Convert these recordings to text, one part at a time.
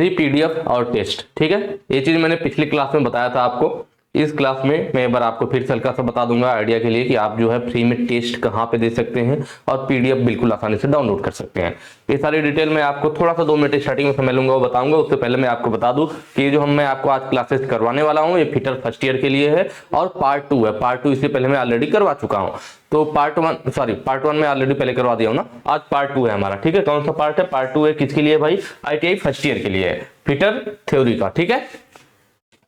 Free PDF और test. ठीक है, ये चीज मैंने पिछली क्लास में बताया था आपको। इस क्लास में मैं एक बार आपको फिर से हल्का सा बता दूंगा आइडिया के लिए कि आप जो है फ्री में टेस्ट कहाँ पे दे सकते हैं और पीडीएफ बिल्कुल आसानी से डाउनलोड कर सकते हैं। ये सारी डिटेल मैं आपको थोड़ा सा 2 मिनट स्टार्टिंग में समय लूंगा वो बताऊंगा। उससे पहले मैं आपको बता दूं कि जो मैं आपको आज क्लासेस करवाने वाला हूँ ये फिटर फर्स्ट ईयर के लिए है और पार्ट 2 है। पार्ट 2 इससे पहले मैं ऑलरेडी करवा चुका हूँ। तो पार्ट 1 में ऑलरेडी पहले करवा दिया हूँ ना, आज पार्ट 2 है हमारा। ठीक है, कौन सा पार्ट है? पार्ट 2 है किसके लिए भाई? आईटीआई फर्स्ट ईयर के लिए है, फिटर थ्योरी का। ठीक है,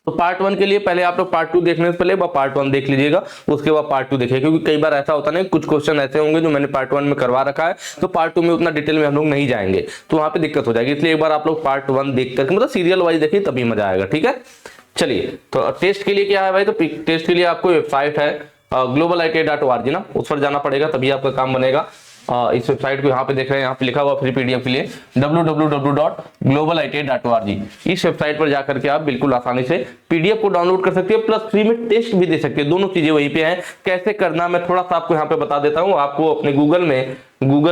तो पार्ट 1 के लिए पहले आप लोग पार्ट 2 देखने से पहले पार्ट 1 देख लीजिएगा, उसके बाद पार्ट 2 देखिए, क्योंकि कई बार ऐसा होता है ना कुछ क्वेश्चन ऐसे होंगे जो मैंने पार्ट 1 में करवा रखा है तो पार्ट 2 में उतना डिटेल में हम लोग नहीं जाएंगे, तो वहां पे दिक्कत हो जाएगी। इसलिए एक बार आप लोग पार्ट 1 देख करके मतलब सीरियल वाइज देखिए तभी मजा आएगा। ठीक है, चलिए तो टेस्ट के लिए क्या है भाई? तो टेस्ट के लिए आपको वेबसाइट है globalitea.org ना, उस पर जाना पड़ेगा तभी आपका काम बनेगा। इस वेबसाइट को यहाँ पे देख रहे हैं, यहाँ पे लिखा हुआ फ्री पीडीएफ के लिए www.globalitea.org। इस वेबसाइट पर जाकर के आप बिल्कुल आसानी से पीडीएफ को डाउनलोड कर सकते हैं प्लस फ्री में टेस्ट भी दे सकते हैं। दोनों चीजें वहीं पे हैं। कैसे करना मैं थोड़ा सा आपको यहाँ पे बता देता हूँ। आपको अपने गूगल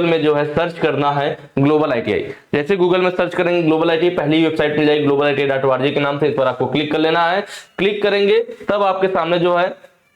में जो है सर्च करना है ग्लोबल आईटीआई। जैसे गूगल में सर्च करेंगे ग्लोबल आईटीआई, पहली वेबसाइट मिल जाएगी globalitea.org के नाम से। इस पर आपको क्लिक कर लेना है। क्लिक करेंगे तब आपके सामने जो है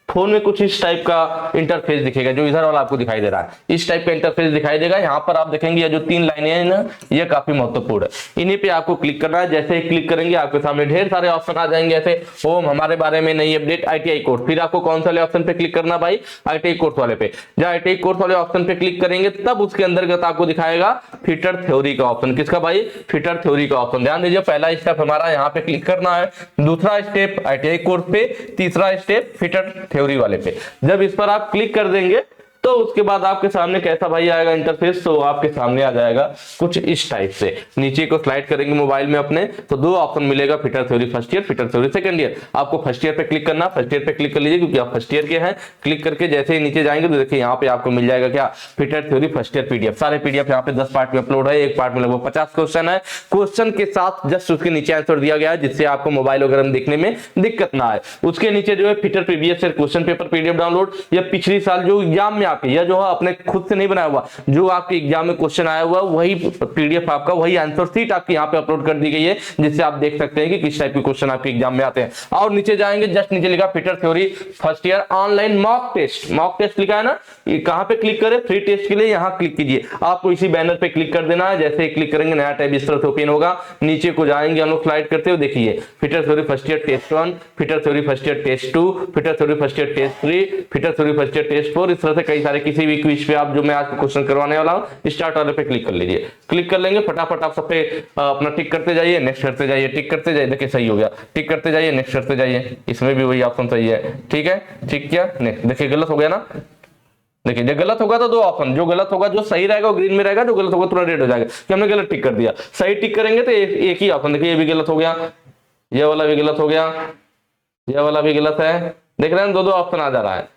फोन में कुछ इस टाइप का इंटरफेस दिखेगा, जो इधर वाला आपको दिखाई दे रहा है। इस टाइप का इंटरफेस दिखाई देगा। यहाँ पर आप देखेंगे ये जो 3 लाइनें हैं ना, ये काफी महत्वपूर्ण है। इन्हीं पे आपको क्लिक करना है। जैसे ही क्लिक करेंगे आपके सामने ढेर सारे ऑप्शन आ जाएंगे, ऐसे होम, हमारे बारे में नई अपडेट, आईटीआई कोर्स। फिर आपको कौन सा वाले ऑप्शन पे क्लिक करना भाई? आईटीआई कोर्स वाले पे। जब आईटीआई कोर्स वाले ऑप्शन पे क्लिक करेंगे तब उसके अंतर्गत आपको दिखाएगा फिटर थ्योरी का ऑप्शन। किसका भाई? फिटर थ्योरी का ऑप्शन। ध्यान दीजिए, पहला स्टेप हमारा यहाँ पे क्लिक करना है, दूसरा स्टेप आईटीआई कोर्स पे, तीसरा स्टेप फिटर थ्योरी वाले पे। जब इस पर आप क्लिक कर देंगे तो उसके बाद आपके सामने कैसा भाई आएगा इंटरफेस? तो आपके सामने आ जाएगा कुछ इस टाइप से। नीचे को स्लाइड करेंगे मोबाइल में अपने तो 2 ऑप्शन मिलेगा, fitter theory first year, fitter theory second year. आपको फर्स्ट ईयर पे क्लिक करना, फर्स्ट ईयर पे क्लिक कर लीजिए क्योंकि आप फर्स्ट ईयर के हैं। क्लिक करके जैसे ही नीचे जाएंगे तो देखिए यहाँ पे आपको मिल जाएगा क्या? Fitter theory first year PDF. सारे पीडीएफ यहाँ पे 10 पार्ट में अपलोड है। एक पार्ट में लगभग 50 क्वेश्चन है। क्वेश्चन के साथ जस्ट उसके नीचे आंसर दिया गया है जिससे आपको मोबाइल वगैरह में देखने में दिक्कत ना आए। उसके नीचे जो है fitter previous year question paper PDF download, या पिछली साल जो एग्जाम में आपके, या जो है अपने खुद से नहीं बनाया हुआ, जो आपके एग्जाम में क्वेश्चन आया हुआ वही पीडीएफ आपका, वही आंसर शीट आपकी यहाँ पे अपलोड कर दी गई है जिससे आप देख सकते हैं कि किस टाइप के क्वेश्चन आपके एग्जाम में आते हैं। और नीचे जाएंगे जस्ट नीचे लिखा fitter theory first year online mock test. Mock test लिखा है ना, ये कहां पे क्लिक करें? फ्री टेस्ट के लिए यहां क्लिक कीजिए। आपको इसी बैनर पे क्लिक कर देना है। जैसे ही क्लिक करेंगे नया टैब इस तरह से ओपन होगा। नीचे को जाएंगे हम लोग स्लाइड करते हुए, देखिए fitter theory first year test 1, fitter theory first year test 2, fitter theory first year test 3, fitter theory first year test 4। इस तरह से कई सारे किसी भी क्विज पे आप जो मैं आज क्वेश्चन करवाने वाला हूं स्टार्ट वाले पे क्लिक कर लीजिए। क्लिक कर लेंगे, फटाफट आप सब पे अपना टिक करते जाइए, नेक्स्ट करते जाइए, टिक करते जाइए। देखिए सही हो गया, टिक करते जाइए, नेक्स्ट करते जाइए। इसमें भी वही ऑप्शन सही है। ठीक है, ठीक किया, नेक्स्ट। देखिए गलत हो गया ना, देखिए जो गलत होगा तो 2 ऑप्शन, जो गलत होगा जो सही रहेगा वो ग्रीन में रहेगा, जो गलत होगा तुरंत रेड हो जाएगा कि हमने गलत टिक कर दिया। सही टिक करेंगे तो एक ही ऑप्शन, देखिए ये भी गलत हो गया, ये वाला भी गलत हो गया, ये वाला भी गलत है। देख रहे हैं 2 ऑप्शन आ जा रहा है।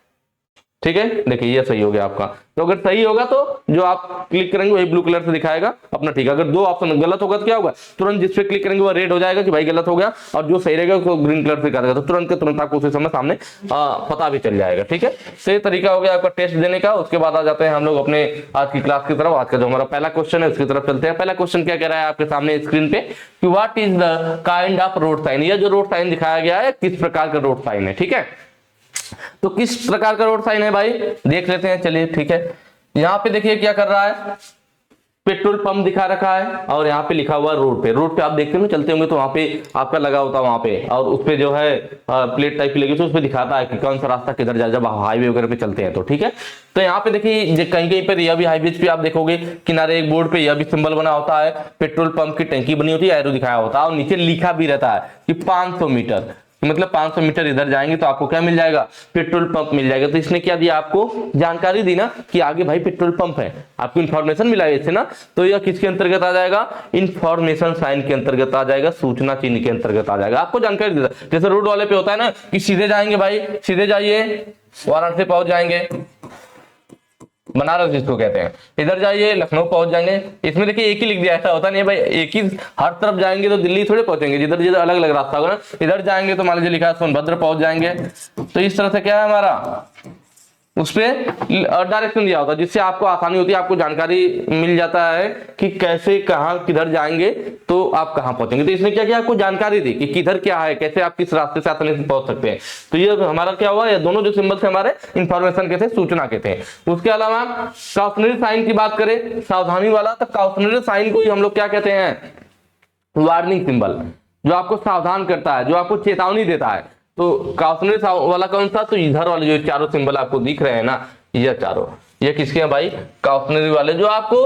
ठीक है, देखिए ये सही हो गया आपका। तो अगर सही होगा तो जो आप क्लिक करेंगे वही ब्लू कलर से दिखाएगा अपना। ठीक है, अगर 2 ऑप्शन गलत होगा तो क्या होगा? तुरंत जिस पे क्लिक करेंगे वो रेड हो जाएगा कि भाई गलत हो गया, और जो सही रहेगा उसको ग्रीन कलर से दिखा देगा। तो तुरंत के तुरंत आपको उसी समय सामने पता भी चल जाएगा। ठीक है, सही तरीका हो गया आपका टेस्ट देने का। उसके बाद आ जाते हैं हम लोग अपने आज की क्लास की तरफ। आज का जो हमारा पहला क्वेश्चन है उसकी तरफ चलते हैं। पहला क्वेश्चन क्या कह रहा है आपके सामने स्क्रीन पे कि what is the kind of road sign. यह जो रोड साइन दिखाया गया है किस प्रकार का रोड साइन है। ठीक है, तो किस प्रकार का रोड साइन है भाई देख लेते हैं। चलिए ठीक है, यहां पे देखिए क्या कर रहा है, पेट्रोल पंप दिखा रखा है और यहाँ पे लिखा हुआ रोड पे। रोड पे आप देखते हैं चलते होंगे तो वहां पे आपका लगा होता है वहां पे, और उस पे जो है प्लेट टाइप की लगी तो उस पे दिखाता है कि कौन सा रास्ता किधर जाए जब हाईवे वगैरह पे चलते हैं तो। ठीक है, तो यहाँ पे देखिए कहीं कहीं पर यह भी हाईवे पे आप देखोगे किनारे एक बोर्ड पे यह भी सिंबल बना होता है, पेट्रोल पंप की टंकी बनी होती है, एरो दिखाया होता है और नीचे लिखा भी रहता है कि 500 मीटर, मतलब 500 मीटर इधर जाएंगे तो आपको क्या मिल जाएगा? पेट्रोल पंप मिल जाएगा। तो इसने क्या दिया आपको? जानकारी दी ना कि आगे भाई पेट्रोल पंप है, आपको इन्फॉर्मेशन मिला है इससे ना। तो यह किसके अंतर्गत आ जाएगा? इंफॉर्मेशन साइन के अंतर्गत आ जाएगा, सूचना चिन्ह के अंतर्गत आ जाएगा। आपको जानकारी देता है। जैसे रोड वाले पे होता है ना कि सीधे जाएंगे भाई, सीधे जाइए वाराणसी पहुंच जाएंगे, बनारस जिसको कहते हैं, इधर जाइए लखनऊ पहुंच जाएंगे। इसमें देखिए एक ही लिख दिया, ऐसा होता नहीं है भाई एक ही हर तरफ जाएंगे तो दिल्ली थोड़े पहुंचेंगे, जिधर जिधर अलग अलग रास्ता होगा ना। इधर जाएंगे तो मान लीजिए लिखा है सोनभद्र पहुंच जाएंगे। तो इस तरह से क्या है हमारा उस पे डायरेक्शन दिया होता है, जिससे आपको आसानी होती है, आपको जानकारी मिल जाता है कि कैसे कहाँ किधर जाएंगे तो आप कहाँ पहुंचेंगे। तो इसने क्या किया, आपको जानकारी दी कि किधर क्या है, कैसे आप किस रास्ते से आसानी से पहुंच सकते हैं। तो ये हमारा क्या हुआ, ये दोनों जो सिंबल्स हमारे इंफॉर्मेशन के थे, सूचना के थे। उसके अलावा कॉशनरी साइन की बात करें, सावधानी वाला, तो कॉशनरी साइन को ही हम लोग क्या कहते हैं, वार्निंग सिंबल, जो आपको सावधान करता है, जो आपको चेतावनी देता है। तो कॉशनरी वाला कौन सा, तो इधर वाले जो चारों सिंबल आपको दिख रहे हैं ना, ये चारों, ये किसके हैं भाई, कॉशनरी वाले, जो आपको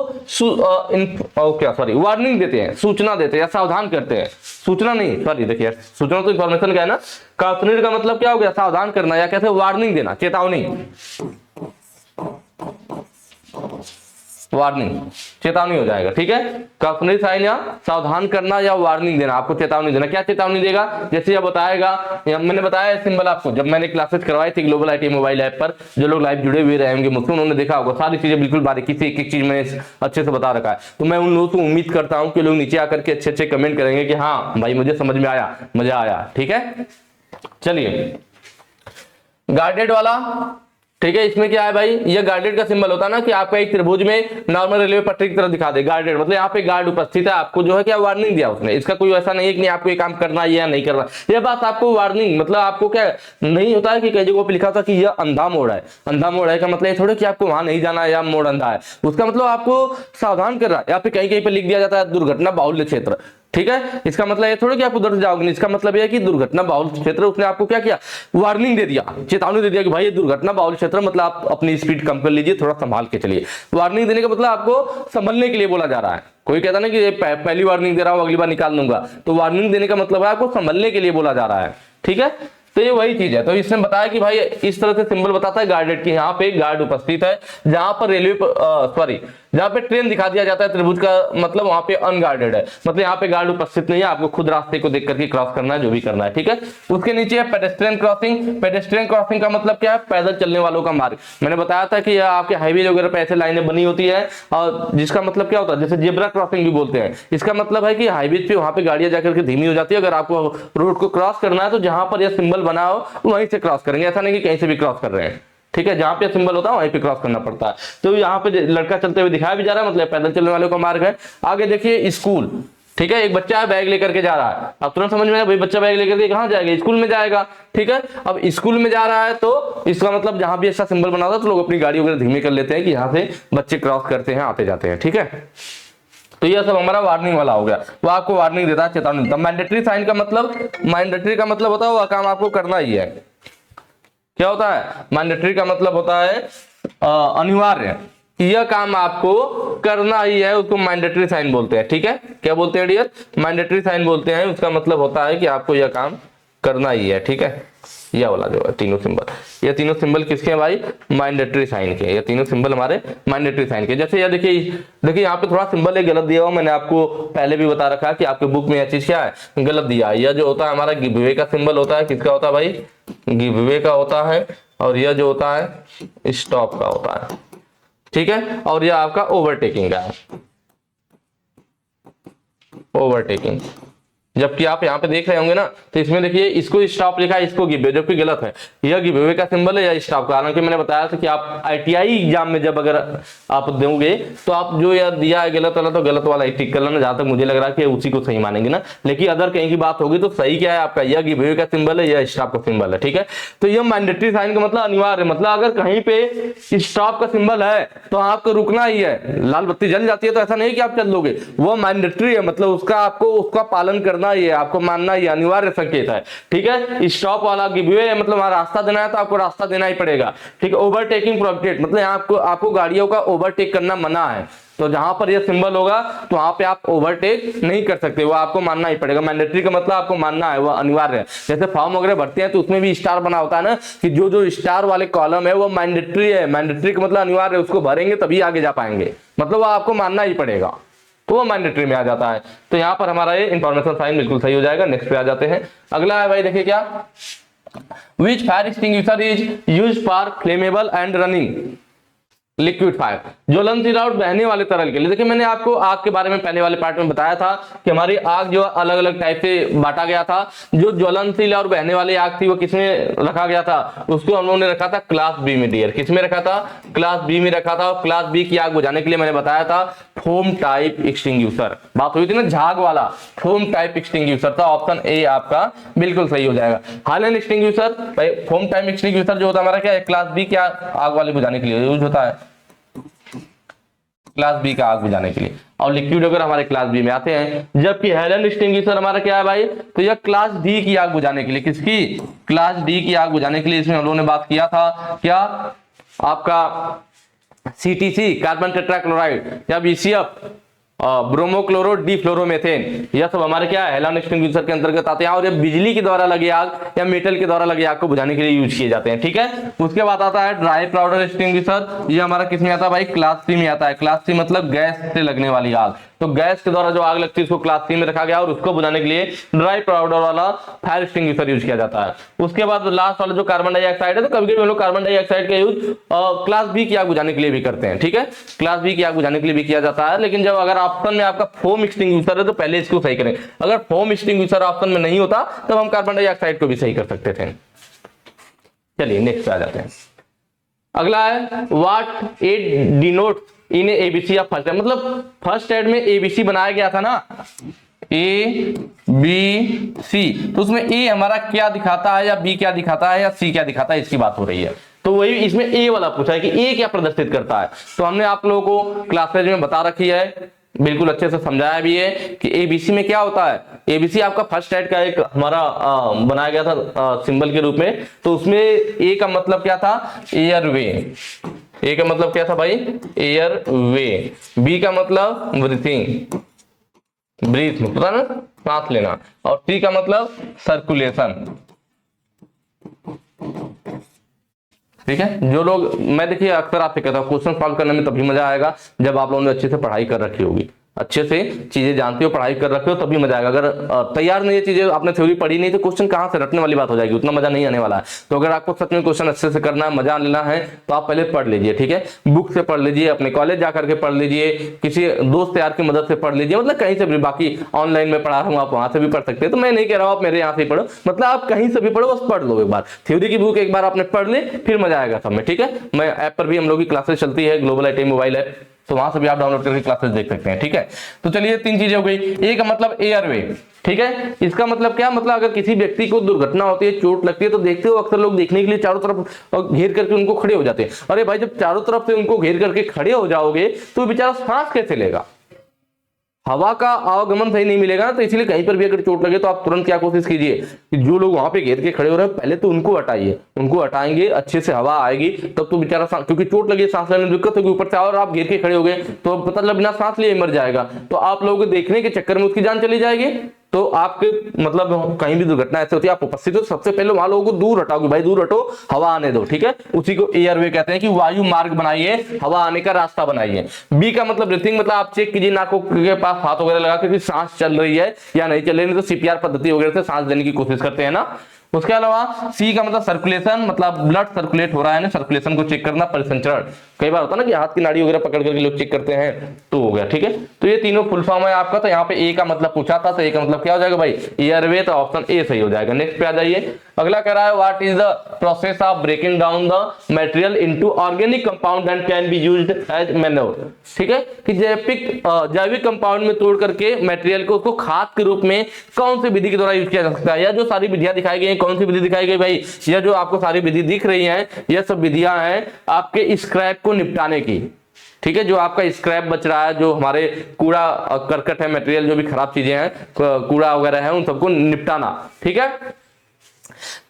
वार्निंग देते हैं, सूचना देते हैं या सावधान करते हैं। सूचना नहीं, सॉरी, देखिए सूचना तो इंफॉर्मेशन का है ना, कॉशनरी का मतलब क्या हो गया, सावधान करना या कहते हैं वार्निंग देना, चेतावनी, वार्निंग, चेतावनी हो जाएगा, ठीक है। कॉशनरी साइन या सावधान करना या वार्निंग देना, आपको चेतावनी देना। क्या चेतावनी देगा, जैसे यह बताएगा, मैंने बताया सिंबल आपको जब मैंने क्लासेस करवाई थी ग्लोबल आईटी मोबाइल ऐप पर, जो लोग लाइव जुड़े हुए रहेंगे मुझसे, उन्होंने देखा होगा सारी चीजें बिल्कुल बारीकी से एक एक चीज मैंने अच्छे से बता रखा है। तो मैं उन लोगों को उम्मीद करता हूं कि लोग नीचे आकर के अच्छे अच्छे कमेंट करेंगे कि हाँ भाई मुझे समझ में आया, मजा आया, ठीक है। चलिए, गार्डेड वाला, ठीक है, इसमें क्या है भाई, ये गार्डेड का सिंबल होता है ना कि आपका एक त्रिभुज में नॉर्मल रेलवे पटरी की तरह दिखा दे। गार्डेड मतलब यहाँ पे गार्ड उपस्थित है, आपको जो है क्या वार्निंग दिया उसने। इसका कोई ऐसा नहीं है कि आपको ये काम करना है या नहीं करना, ये बात आपको वार्निंग, मतलब आपको क्या नहीं होता है कि कई जगहों पे लिखा था कि यह अंधा मोड़ है। अंधा मोड़ है का मतलब ये थोड़ा कि आपको वहां नहीं जाना है या मोड़ अंधा है, उसका मतलब आपको सावधान कर रहा है। यहाँ पे कहीं कहीं पे लिख दिया जाता है दुर्घटना बाहुल्य क्षेत्र, ठीक है, इसका मतलब ये थोड़ा कि आप उधर से जाओगे, इसका मतलब यह है कि दुर्घटना बाहुल क्षेत्र, उसने आपको क्या किया, वार्निंग दे दिया, चेतावनी दे दिया कि भाई ये दुर्घटना बाहुल क्षेत्र, मतलब आप अपनी स्पीड कम कर लीजिए, थोड़ा संभाल के चलिए। वार्निंग देने का मतलब आपको संभलने के लिए बोला जा रहा है। कोई कहता ना कि पहली वार्निंग दे रहा हूं अगली बार निकाल लूंगा, तो वार्निंग देने का मतलब है आपको संभलने के लिए बोला जा रहा है, ठीक है। तो ये वही चीज है। तो इसने बताया कि भाई इस तरह से सिंबल बताता है गार्डेड की, यहाँ पे गार्ड उपस्थित है, जहां पर रेलवे सॉरी जहां पे ट्रेन दिखा दिया जाता है त्रिभुज का, मतलब वहां पे अनगार्डेड है, मतलब यहाँ पे गार्ड उपस्थित नहीं है, आपको खुद रास्ते को देख करके क्रॉस करना है, जो भी करना है, ठीक है। उसके नीचे है पेडेस्ट्रियन क्रॉसिंग। पेडेस्ट्रियन क्रॉसिंग का मतलब क्या है, पैदल चलने वालों का मार्ग। मैंने बताया था कि आपके हाईवे वगैरह पे ऐसे लाइनें बनी होती है, और जिसका मतलब क्या होता है, जैसे जेब्रा क्रॉसिंग भी बोलते हैं। इसका मतलब है कि हाईवे पे वहां पे गाड़ियां जाकर के धीमी हो जाती है, अगर आपको रोड को क्रॉस करना है तो जहां पर यह सिंबल बना हो वहीं से क्रॉस करेंगे, ऐसा नहीं कि कहीं से भी क्रॉस कर रहे हैं, ठीक है। जहां पे सिंबल होता है वहीं पे क्रॉस करना पड़ता है। तो यहाँ पे लड़का चलते हुए दिखाया भी जा रहा है, मतलब पैदल चलने वालों का मार्ग है। आगे देखिए स्कूल, ठीक है, एक बच्चा है बैग लेकर के जा रहा है। अब तुरंत समझ में आया भाई बच्चा बैग लेकर के कहाँ जाएगा, स्कूल में जाएगा, ठीक है। अब स्कूल में जा रहा है तो इसका मतलब जहां भी ऐसा सिंबल बना होता है तो लोग अपनी गाड़ी वगैरह धीमी कर लेते हैं कि यहाँ से बच्चे क्रॉस करते हैं, आते जाते हैं, ठीक है। तो ये सब हमारा वार्निंग वाला हो गया, वो आपको वार्निंग देता है, चेतावनी देता है। मैंडेटरी साइन का मतलब, मैंडेटरी का मतलब होता है वो काम आपको करना ही है। क्या होता है, मैंडेटरी का मतलब होता है अनिवार्य, यह काम आपको करना ही है, उसको मैंडेटरी साइन बोलते हैं, ठीक है। क्या बोलते हैं डियर, मैंडेटरी साइन बोलते हैं। उसका मतलब होता है कि आपको यह काम करना ही है, ठीक है। यह वाला जो है तीनों सिंबल, ये तीनों सिंबल किसके हैं भाई, मैंडेटरी साइन के। ये तीनों सिंबल हमारे मैंडेटरी साइन के। जैसे ये देखिए यहाँ पे थोड़ा सिंबल है गलत दिया हुआ, मैंने आपको पहले भी बता रखा है कि आपके बुक में यह चीज क्या है, गलत दिया है। यह जो होता है हमारा गिव अवे का सिंबल होता है, किसका होता है भाई, गिव अवे का होता है। और यह जो होता है स्टॉप का होता है, ठीक है। और यह आपका ओवरटेकिंग का है, ओवरटेकिंग। जबकि आप यहाँ पे देख रहे होंगे ना, तो इसमें देखिए इसको स्टॉप लिखा है, इसको गिव अवे, जबकि गलत है। यह गिव अवे का सिंबल है या स्टॉप का। हालांकि मैंने बताया था कि आप आईटीआई एग्जाम में जब अगर आप दोगे तो आप जो यह दिया है गलत वाला, तो गलत वाला ही टिक कर लेना, जहां तक मुझे लग रहा है कि उसी को सही मानेंगे ना। लेकिन अगर कहीं की बात होगी तो सही क्या है आपका, यह गिव अवे का सिंबल है या स्टॉप का सिंबल है, ठीक है। तो यह मैंडेटरी साइन का मतलब अनिवार्य, मतलब अगर कहीं पे स्टॉप का सिंबल है तो आपको रुकना ही है। लाल बत्ती जल जाती है तो ऐसा नहीं कि आप चल लोगे, वो मैंडेटरी है, मतलब उसका आपको उसका पालन करना ही है, आपको मानना ही अनिवार्य संकेत है, ठीक है। स्टॉप वाला गिव अवे मतलब वहां रास्ता देना है तो आपको रास्ता देना ही पड़ेगा, ठीक है। ओवरटेकिंग प्रोहिबिटेड मतलब आपको गाड़ियों का ओवरटेक करना मना है, तो जहां पर यह सिंबल होगा तो वहां पे आप ओवरटेक नहीं कर सकते, वो आपको मानना ही पड़ेगा। मैंडेटरी का मतलब आपको मानना है, वो अनिवार्य है। जैसे फॉर्म वगैरह भरते हैं तो उसमें भी स्टार बना होता है ना, कि जो जो स्टार वाले कॉलम है वो मैंडेटरी है। मैंडेटरी का मतलब अनिवार्य है, उसको भरेंगे तभी आगे जा पाएंगे, मतलब वो आपको मानना ही पड़ेगा, तो वो मैंडेटरी में आ जाता है। तो यहाँ पर हमारा ये इंफॉर्मेशन साइन बिल्कुल सही हो जाएगा। नेक्स्ट पे आ जाते हैं। अगला है भाई देखिए क्या, which fire extinguisher is used for flammable and running. Liquid fire, ज्वलनशील और बहने वाले तरल के लिए। देखिए मैंने आपको आग के बारे में पहले वाले पार्ट में बताया था कि हमारी आग जो अलग अलग टाइप से बांटा गया था। जो ज्वलनशील और बहने वाली आग थी वो किसमें रखा गया था, उसको हम लोगों ने रखा था क्लास बी में डियर। किसमें रखा था, क्लास बी में रखा था। और क्लास बी की आग बुझाने के लिए मैंने बताया था फोम टाइप एक्सटिंग्विशर, बात हुई थी ना झाग वाला, फोम टाइप एक्सटिंग्विशर था। ऑप्शन ए आपका बिल्कुल सही हो जाएगा। हाइलेंड एक्सटिंग्विशर भाई, फोम टाइप एक्सटिंग्विशर जो होता है हमारा क्या है, क्लास बी क्या आग वाले बुझाने के लिए यूज होता है, क्लास बी का आग बुझाने के लिए। और लिक्विड वगैरह हमारे क्लास बी में आते हैं। जबकि हेलन एक्सटिंग्विशर हमारा क्या है भाई, तो यह क्लास डी की आग बुझाने के लिए। किसकी, क्लास डी की आग बुझाने के लिए। इसमें हम लोगों ने बात किया था क्या, आपका सीटीसी कार्बन टेट्राक्लोराइड या बीसीएफ ब्रोमोक्लोरो डिफ्लोरोमेथेन, यह सब हमारे क्या है हेलन एक्सटिंग्विशर के अंतर्गत आते हैं। और ये बिजली के द्वारा लगी आग या मेटल के द्वारा लगी आग को बुझाने के लिए यूज किए जाते हैं। ठीक है, उसके बाद आता है ड्राई पाउडर एक्सटिंग्विशर। ये हमारा किस में आता है भाई, क्लास सी में आता है। क्लास सी मतलब गैस से लगने वाली आग। तो गैस के द्वारा जो आग लगती है उसको क्लास सी में रखा गया और उसको बुझाने के लिए ड्राई पाउडर वाला फायर एक्सटिंग्विशर यूज किया जाता है। उसके बाद लास्ट वाला जो कार्बन डाइऑक्साइड है, तो कभी कभी हम लोग कार्बन डाइऑक्साइड का यूज क्लास बी की आग बुझाने के लिए भी करते हैं। ठीक है, क्लास बी की आग बुझाने के लिए भी किया जाता है। लेकिन जब अगर ऑप्शन में आपका फोम एक्सटिंग्विशर है तो पहले इसको सही करें। अगर फोम एक्सटिंग्विशर ऑप्शन में नहीं होता तब हम कार्बन डाइऑक्साइड को भी सही कर सकते थे। चलिए नेक्स्ट पे आ जाते हैं। अगला है what it denotes in ABC of first aid. मतलब फर्स्ट एड में एबीसी बनाया गया था ना, ए बी सी, तो उसमें ए हमारा क्या दिखाता है या बी क्या दिखाता है या सी क्या दिखाता है, इसकी बात हो रही है। तो वही इसमें ए वाला पूछा है कि ए क्या प्रदर्शित करता है। तो हमने आप लोगों को क्लासेज में बता रखी है, बिल्कुल अच्छे से समझाया भी है कि एबीसी में क्या होता है। एबीसी आपका फर्स्ट एड का एक हमारा बनाया गया था सिंबल के रूप में। तो उसमें ए का मतलब क्या था, एयरवे। ए का मतलब क्या था भाई, एयरवे। बी का मतलब ब्रीथिंग, ब्रीथ पता ना, सांस लेना। और सी का मतलब सर्कुलेशन। ठीक है, जो लोग, मैं देखिए अक्सर आपसे कहता हूँ क्वेश्चन सॉल्व करने में तभी मजा आएगा जब आप लोगों ने अच्छे से पढ़ाई कर रखी होगी, अच्छे से चीजें जानते हो, पढ़ाई कर रखे हो, तभी मजा आएगा। अगर तैयार नहीं है चीजें, आपने थ्योरी पढ़ी नहीं तो क्वेश्चन कहां से रटने वाली बात हो जाएगी, उतना मजा नहीं आने वाला है। तो अगर आपको सच में क्वेश्चन अच्छे से करना है, मजा लेना है, तो आप पहले पढ़ लीजिए। ठीक है, बुक से पढ़ लीजिए, अपने कॉलेज जाकर के पढ़ लीजिए, किसी दोस्त यार की मदद से पढ़ लीजिए, मतलब कहीं से भी। बाकी ऑनलाइन में पढ़ा रहा हूँ, आप वहां से भी पढ़ सकते हैं। तो मैं नहीं कह रहा हूँ आप मेरे यहाँ से पढ़ो, मतलब आप कहीं से भी पढ़ो, बस पढ़ लो एक बार। थ्योरी की बुक एक बार आपने पढ़ ली, फिर मजा आएगा सब में। ठीक है, मैं ऐप पर भी हम लोग की क्लासेस चलती है, ग्लोबल आईटी मोबाइल ऐप, तो वहां से भी आप डाउनलोड करके क्लासेस देख सकते हैं। ठीक है, तो चलिए तीन चीजें हो गई। ए का मतलब एयरवे। ठीक है, इसका मतलब क्या, मतलब अगर किसी व्यक्ति को दुर्घटना होती है, चोट लगती है, तो देखते हो अक्सर लोग देखने के लिए चारों तरफ घेर करके उनको खड़े हो जाते हैं। अरे भाई, जब चारों तरफ से उनको घेर करके खड़े हो जाओगे तो बेचारा सांस कैसे लेगा, हवा का आवागमन सही नहीं मिलेगा ना। तो इसलिए कहीं पर भी अगर चोट लगे तो आप तुरंत क्या कोशिश कीजिए कि जो लोग वहां पे घेर के खड़े हो रहे हैं पहले तो उनको हटाइए। उनको हटाएंगे, अच्छे से हवा आएगी, तब तो बेचारा, क्योंकि चोट लगी, सांस लेने में दिक्कत होगी, ऊपर से और आप घेर के खड़े हो गए तो पता चला बिना सांस लिए मर जाएगा। तो आप लोगों को देखने के चक्कर में उसकी जान चली जाएगी। तो आपके मतलब कहीं भी दुर्घटना ऐसे होती है, आप उपस्थित हो, सबसे पहले वहां लोगों को दूर हटाओगे, भाई दूर हटो, हवा आने दो। ठीक है, उसी को एयरवे कहते हैं कि वायु मार्ग बनाइए, हवा आने का रास्ता बनाइए। बी का मतलब ब्रीथिंग, मतलब आप चेक कीजिए नाक के पास हाथ वगैरह लगा के सांस चल रही है या नहीं चल रही, नहीं तो सीपीआर पद्धति वगैरह से सांस देने की कोशिश करते हैं ना। उसके अलावा सी का मतलब सर्कुलेशन, मतलब ब्लड सर्कुलेट हो रहा है ना, सर्कुलेशन को चेक करना, परिसंचरण। कई बार होता है ना कि हाथ की नाड़ी वगैरह पकड़ करके लोग चेक करते हैं, तो हो गया। ठीक है, तो ये तीनों फुल फॉर्म है आपका। तो यहाँ पे ए का मतलब पूछा था, तो ए का मतलब क्या हो जाएगा भाई, एयरवे। तो ऑप्शन ए सही हो जाएगा। नेक्स्ट पे आ जाइए। अगला कह रहा है what is the process of breaking down the material into organic compound and can be used as manure. ठीक है, कि जैविक कंपाउंड में तोड़ करके मटेरियल को उसको खाद के रूप में कौन सी विधि के द्वारा यूज किया जा सकता है। यह जो सारी विधियां दिखाई गई हैं, कौन सी विधि दिखाई गई भाई, यह जो आपको सारी विधि दिख रही है, यह सब विधियां हैं आपके स्क्रैप को निपटाने की। ठीक है, जो आपका स्क्रैप बच रहा है, जो हमारे कूड़ा करकट है, मटेरियल जो भी खराब चीजें हैं, कूड़ा वगैरह है, उन सबको निपटाना। ठीक है,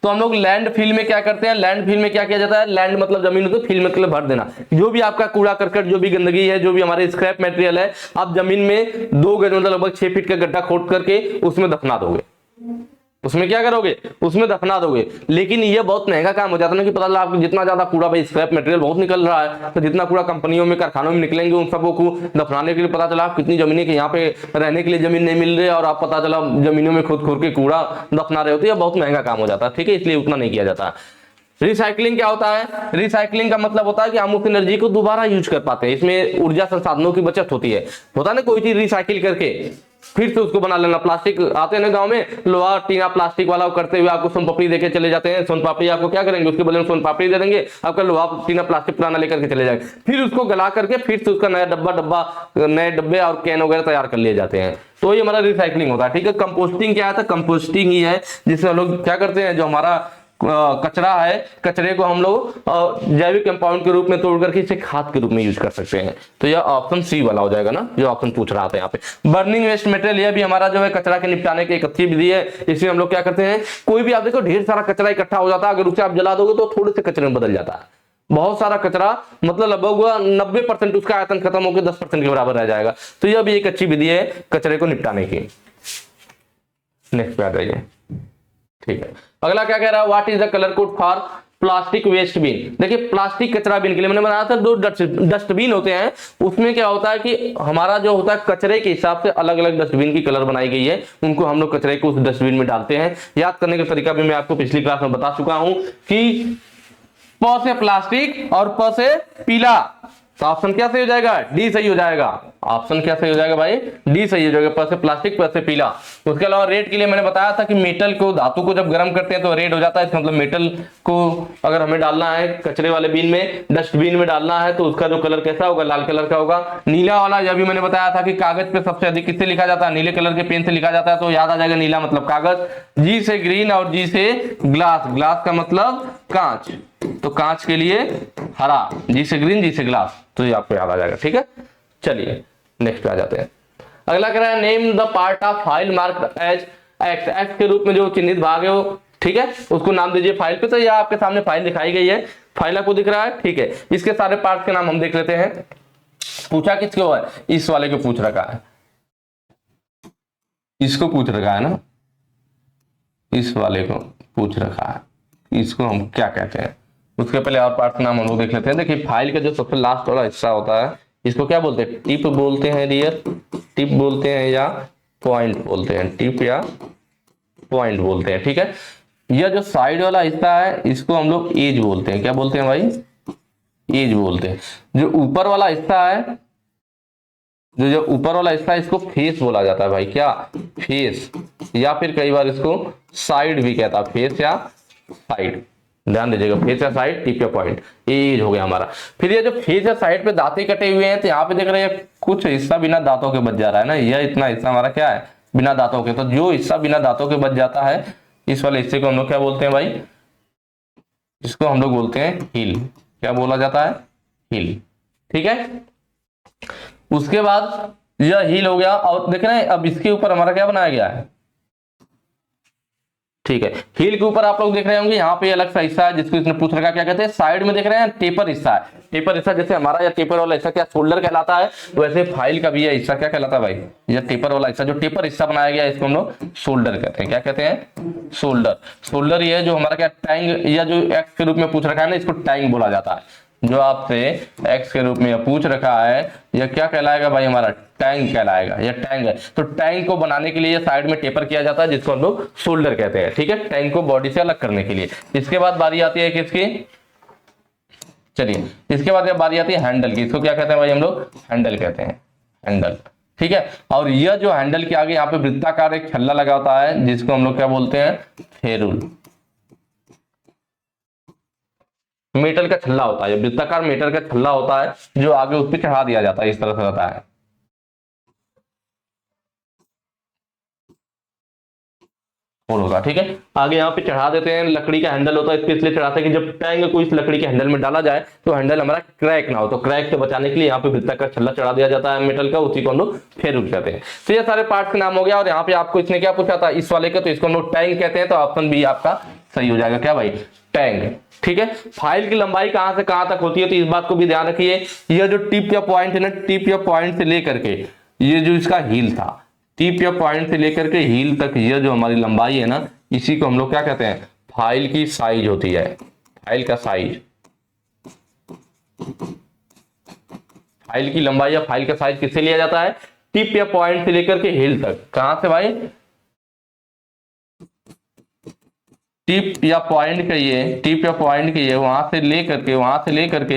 तो हम लोग लैंड फील में क्या करते हैं, लैंड फील में क्या किया जाता है, लैंड मतलब जमीन होती है, फील मतलब भर देना। जो भी आपका कूड़ा करकट, जो भी गंदगी है, जो भी हमारे स्क्रैप मटेरियल है, आप जमीन में 2 गज मतलब लगभग 6 फीट का गड्ढा खोद करके उसमें दफना दोगे। उसमें क्या करोगे, उसमें दफना दोगे। लेकिन ये बहुत महंगा काम हो जाता है ना, कि पता चला आपको जितना ज्यादा कूड़ा भाई स्क्रैप मटेरियल बहुत निकल रहा है, तो जितना कूड़ा कंपनियों में, कारखानों में निकलेंगे, उन सबको दफनाने के लिए पता चला आप कितनी जमीनें के यहाँ पे रहने के लिए जमीन नहीं मिल रही है, और आप पता चला जमीनों में खोद खोद के कूड़ा दफना रहे होते हैं, बहुत महंगा काम हो जाता है। ठीक है, इसलिए उतना नहीं किया जाता। रिसाइकलिंग क्या होता है? रिसाइकलिंग का मतलब होता है कि हम उस एनर्जी को दोबारा यूज कर पाते हैं, इसमें ऊर्जा संसाधनों की बचत होती है। होता है ना कोई चीज रिसाइकिल करके फिर से उसको बना लेना। प्लास्टिक आते हैं ना गांव में, लोहा टीना प्लास्टिक वाला करते हुए आपको सोन पापड़ी देके चले जाते हैं। सोन पापड़ी आपको क्या करेंगे, उसके बदले में सोन पापड़ी दे देंगे, आपका लोहा टीना प्लास्टिक पुराना लेकर के चले जाएंगे। फिर उसको गला करके फिर से उसका नया नए डब्बे और कैन वगैरह तैयार कर लिए जाते हैं। तो ये हमारा रिसाइकलिंग होता है। ठीक है, कंपोस्टिंग क्या है? कंपोस्टिंग ही है जिसमें हम लोग क्या करते हैं, जो हमारा कचरा है, कचरे को हम लोग जैविक कंपाउंड के रूप में तोड़ करके इसे खाद के रूप में यूज कर सकते हैं। तो यह ऑप्शन सी वाला हो जाएगा ना, जो ऑप्शन पूछ रहा था यहाँ पे। बर्निंग वेस्ट मटेरियल, यह भी हमारा जो है कचरा के निपटाने की एक अच्छी विधि है। इसमें हम लोग क्या करते हैं, कोई भी आप देखो ढेर सारा कचरा इकट्ठा हो जाता है, अगर उसे आप जला दोगे तो थोड़े से कचरे में बदल जाता है। बहुत सारा कचरा मतलब लगभग 90% उसका आयतन खत्म होकर 10% के बराबर रह जाएगा। तो यह भी एक अच्छी विधि है कचरे को निपटाने की। नेक्स्ट पे आ जाइए। ठीक है, अगला क्या कह रहा है, what is the colour code for plastic waste bin. देखिए प्लास्टिक कचरा बिन के लिए मैंने बनाया था 2 डस्टबिन होते हैं। उसमें क्या होता है कि हमारा जो होता है कचरे के हिसाब से अलग अलग डस्टबिन की कलर बनाई गई है, उनको हम लोग कचरे को उस डस्टबिन में डालते हैं। याद करने का तरीका भी मैं आपको पिछली क्लास में बता चुका हूं कि प से प्लास्टिक और प से पीला, तो ऑप्शन क्या सही हो जाएगा, डी सही हो जाएगा। ऑप्शन क्या सही हो जाएगा भाई, डी सही हो जाएगा। प से प्लास्टिक, प से पीला। उसके अलावा रेड के लिए मैंने बताया था कि मेटल को, धातु को जब गर्म करते हैं तो रेड हो जाता है। इसका मतलब मेटल को अगर हमें डालना है कचरे वाले बिन में, डस्टबिन में डालना है, तो उसका जो कलर कैसा होगा, लाल कलर का होगा। नीला वाला, यह भी मैंने बताया था कि कागज पे सबसे अधिक किससे लिखा जाता है, नीले कलर के पेन से लिखा जाता है, तो याद आ जाएगा नीला मतलब कागज। जी से ग्रीन और जी से ग्लास, ग्लास का मतलब कांच, तो कांच के लिए हरा, जी से ग्रीन, जी से ग्लास, तो ये आपको याद आ जाएगा। ठीक है, चलिए नेक्स्ट पे आ जाते हैं। अगला कह रहा है name the part of file marked as X. X के रूप में जो चिन्हित भाग है वो, ठीक है, उसको नाम दीजिए फाइल पे। तो ये आपके सामने फाइल दिखाई गई है, फाइल आपको दिख रहा है। ठीक है, इसके सारे पार्ट के नाम हम देख लेते हैं। पूछा किसको है, इस वाले को पूछ रखा है, इसको पूछ रखा है ना, इस वाले को पूछ रखा है, इसको हम क्या कहते हैं। उसके पहले और पार्ट का नाम हम लोग देख लेते हैं। देखिए फाइल का जो सबसे लास्ट वाला हिस्सा होता है, इसको क्या बोलते हैं, टिप बोलते हैं डियर, टिप बोलते हैं या पॉइंट बोलते हैं, टिप या पॉइंट बोलते हैं। ठीक है, यह जो साइड वाला हिस्सा है इसको हम लोग एज बोलते हैं। क्या बोलते हैं भाई, एज बोलते हैं। जो ऊपर वाला हिस्सा है, जो ऊपर वाला हिस्सा है, इसको फेस बोला जाता है भाई। क्या, फेस, या फिर कई बार इसको साइड भी कहता है, फेस या साइड। ध्यान दीजिएगा, फेस या साइड, टिप या पॉइंट, ये हो गया हमारा। फिर ये जो फेस या साइड पे दांतें कटे हुए हैं, तो यहाँ पे देख रहे हैं कुछ हिस्सा बिना दांतों के बच जा रहा है ना, यह इतना हिस्सा हमारा क्या है, बिना दांतों के। तो जो हिस्सा बिना दांतों के बच जाता है, इस वाले हिस्से को हम लोग क्या बोलते हैं भाई, इसको हम लोग बोलते हैं हिल। क्या बोला जाता है, हिल। ठीक है, उसके बाद यह हिल हो गया। और देख रहे हैं अब इसके ऊपर हमारा क्या बनाया गया है, ठीक है, हील के ऊपर आप लोग देख रहे होंगे यहाँ पे अलग सा हिस्सा है जिसको इसने पूछ रखा, क्या कहते हैं, साइड में देख रहे हैं टेपर हिस्सा है। टेपर हिस्सा जैसे हमारा या टेपर वाला हिस्सा क्या शोल्डर कहलाता है, वैसे फाइल का भी यह हिस्सा क्या कहलाता है भाई, यह टेपर वाला हिस्सा, जो टेपर हिस्सा बनाया गया है इसको हम लोग शोल्डर कहते हैं। क्या कहते हैं, शोल्डर। शोल्डर ये जो हमारा क्या टैंग, या जो एक्स के रूप में पूछ रखा है ना, इसको टैंग बोला जाता है। जो आपसे एक्स के रूप में यह पूछ रखा है, यह क्या कहलाएगा भाई, हमारा टैंक कहलाएगा। यह टैंक है। तो टैंक को बनाने के लिए साइड में टेपर किया जाता है, जिसको हम लोग शोल्डर कहते हैं। ठीक है, टैंक को बॉडी से अलग करने के लिए। इसके बाद बारी आती है किसकी, चलिए इसके बाद बारी आती है हैंडल की। इसको क्या कहते हैं भाई, हम लोग हैंडल कहते हैं, हैंडल। ठीक है, और यह जो हैंडल के आगे यहाँ पे वृत्ताकार एक छल्ला लगा होता है, जिसको हम लोग क्या बोलते हैं, फेरुल। मेटल का छल्ला होता है, वृत्ताकार मेटल का छल्ला होता है, जो आगे उस पर चढ़ा दिया जाता है, इस तरह से रहता है। होगा, ठीक है, आगे यहाँ पे चढ़ा देते हैं। लकड़ी का हैंडल होता है, इसको इसलिए चढ़ाते हैं कि जब टैंक को इस लकड़ी के हैंडल में डाला जाए तो हैंडल हमारा क्रैक ना हो। तो क्रैक से बचाने के लिए यहाँ पे वृत्ताकार छल्ला चढ़ा दिया जाता है मेटल का, उसी को हम लोग फेरुल कहते हैं। तो ये सारे पार्ट्स के नाम हो गया। और यहाँ पे आपको इसने क्या पूछा था, इस वाले का, तो इसको हम लोग टैंक कहते हैं। तो ऑप्शन बी आपका सही हो जाएगा। क्या भाई, टैंक। ठीक है, फाइल की लंबाई कहां से कहां तक होती है, तो इस बात को भी ध्यान रखिए। यह जो टिप या पॉइंट है ना, टिप या पॉइंट से लेकर के ये जो इसका हील था, टिप या पॉइंट से लेकर के हील तक, यह जो हमारी लंबाई है ना, इसी को हम लोग क्या कहते हैं, फाइल की साइज होती है। फाइल का साइज, फाइल की लंबाई या फाइल का साइज किससे लिया जाता है, टिप या पॉइंट से लेकर के हील तक। कहां से भाई, टिप या पॉइंट कहिए वहां से लेकर के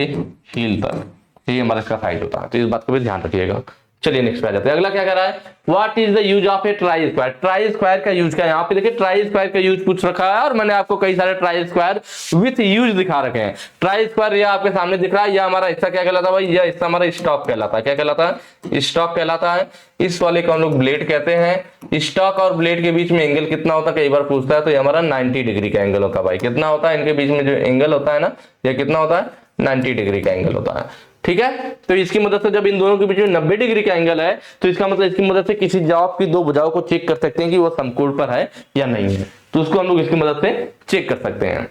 हील तक, ये हमारा इसका साइज होता है। तो इस बात को भी ध्यान रखिएगा। चलिए नेक्स्ट पे आ जाते हैं। अगला क्या कह रहा है, what is the use of A try square. Try square का यूज क्या है, यहाँ पे देखिए ट्राई स्क्वायर का यूज पूछ रखा है और मैंने आपको कई सारे ट्राई स्क्वायर विथ यूज दिखा रखे हैं। ट्राई स्क्वायर ये आपके सामने दिख रहा है, यह हमारा हिस्सा क्या कहलाता है भाई, यह हिस्सा हमारा स्टॉक कहलाता है। क्या कहलाता है, स्टॉक कहलाता है। इस वाले को हम लोग ब्लेड कहते हैं। स्टॉक और ब्लेड के बीच में एंगल कितना होता है, कई बार पूछता है, तो ये हमारा 90 डिग्री का एंगल होता है भाई। कितना होता है इनके बीच में जो एंगल होता है ना, यह कितना होता है, 90 डिग्री का एंगल होता है। ठीक है, तो इसकी मदद से जब इन दोनों के बीच में 90 डिग्री का एंगल है, तो इसका मतलब इसकी मदद से किसी जॉब की दो भुजाओं को चेक कर सकते हैं कि वो समकोण पर है या नहीं है। तो उसको हम लोग इसकी मदद से चेक कर सकते हैं।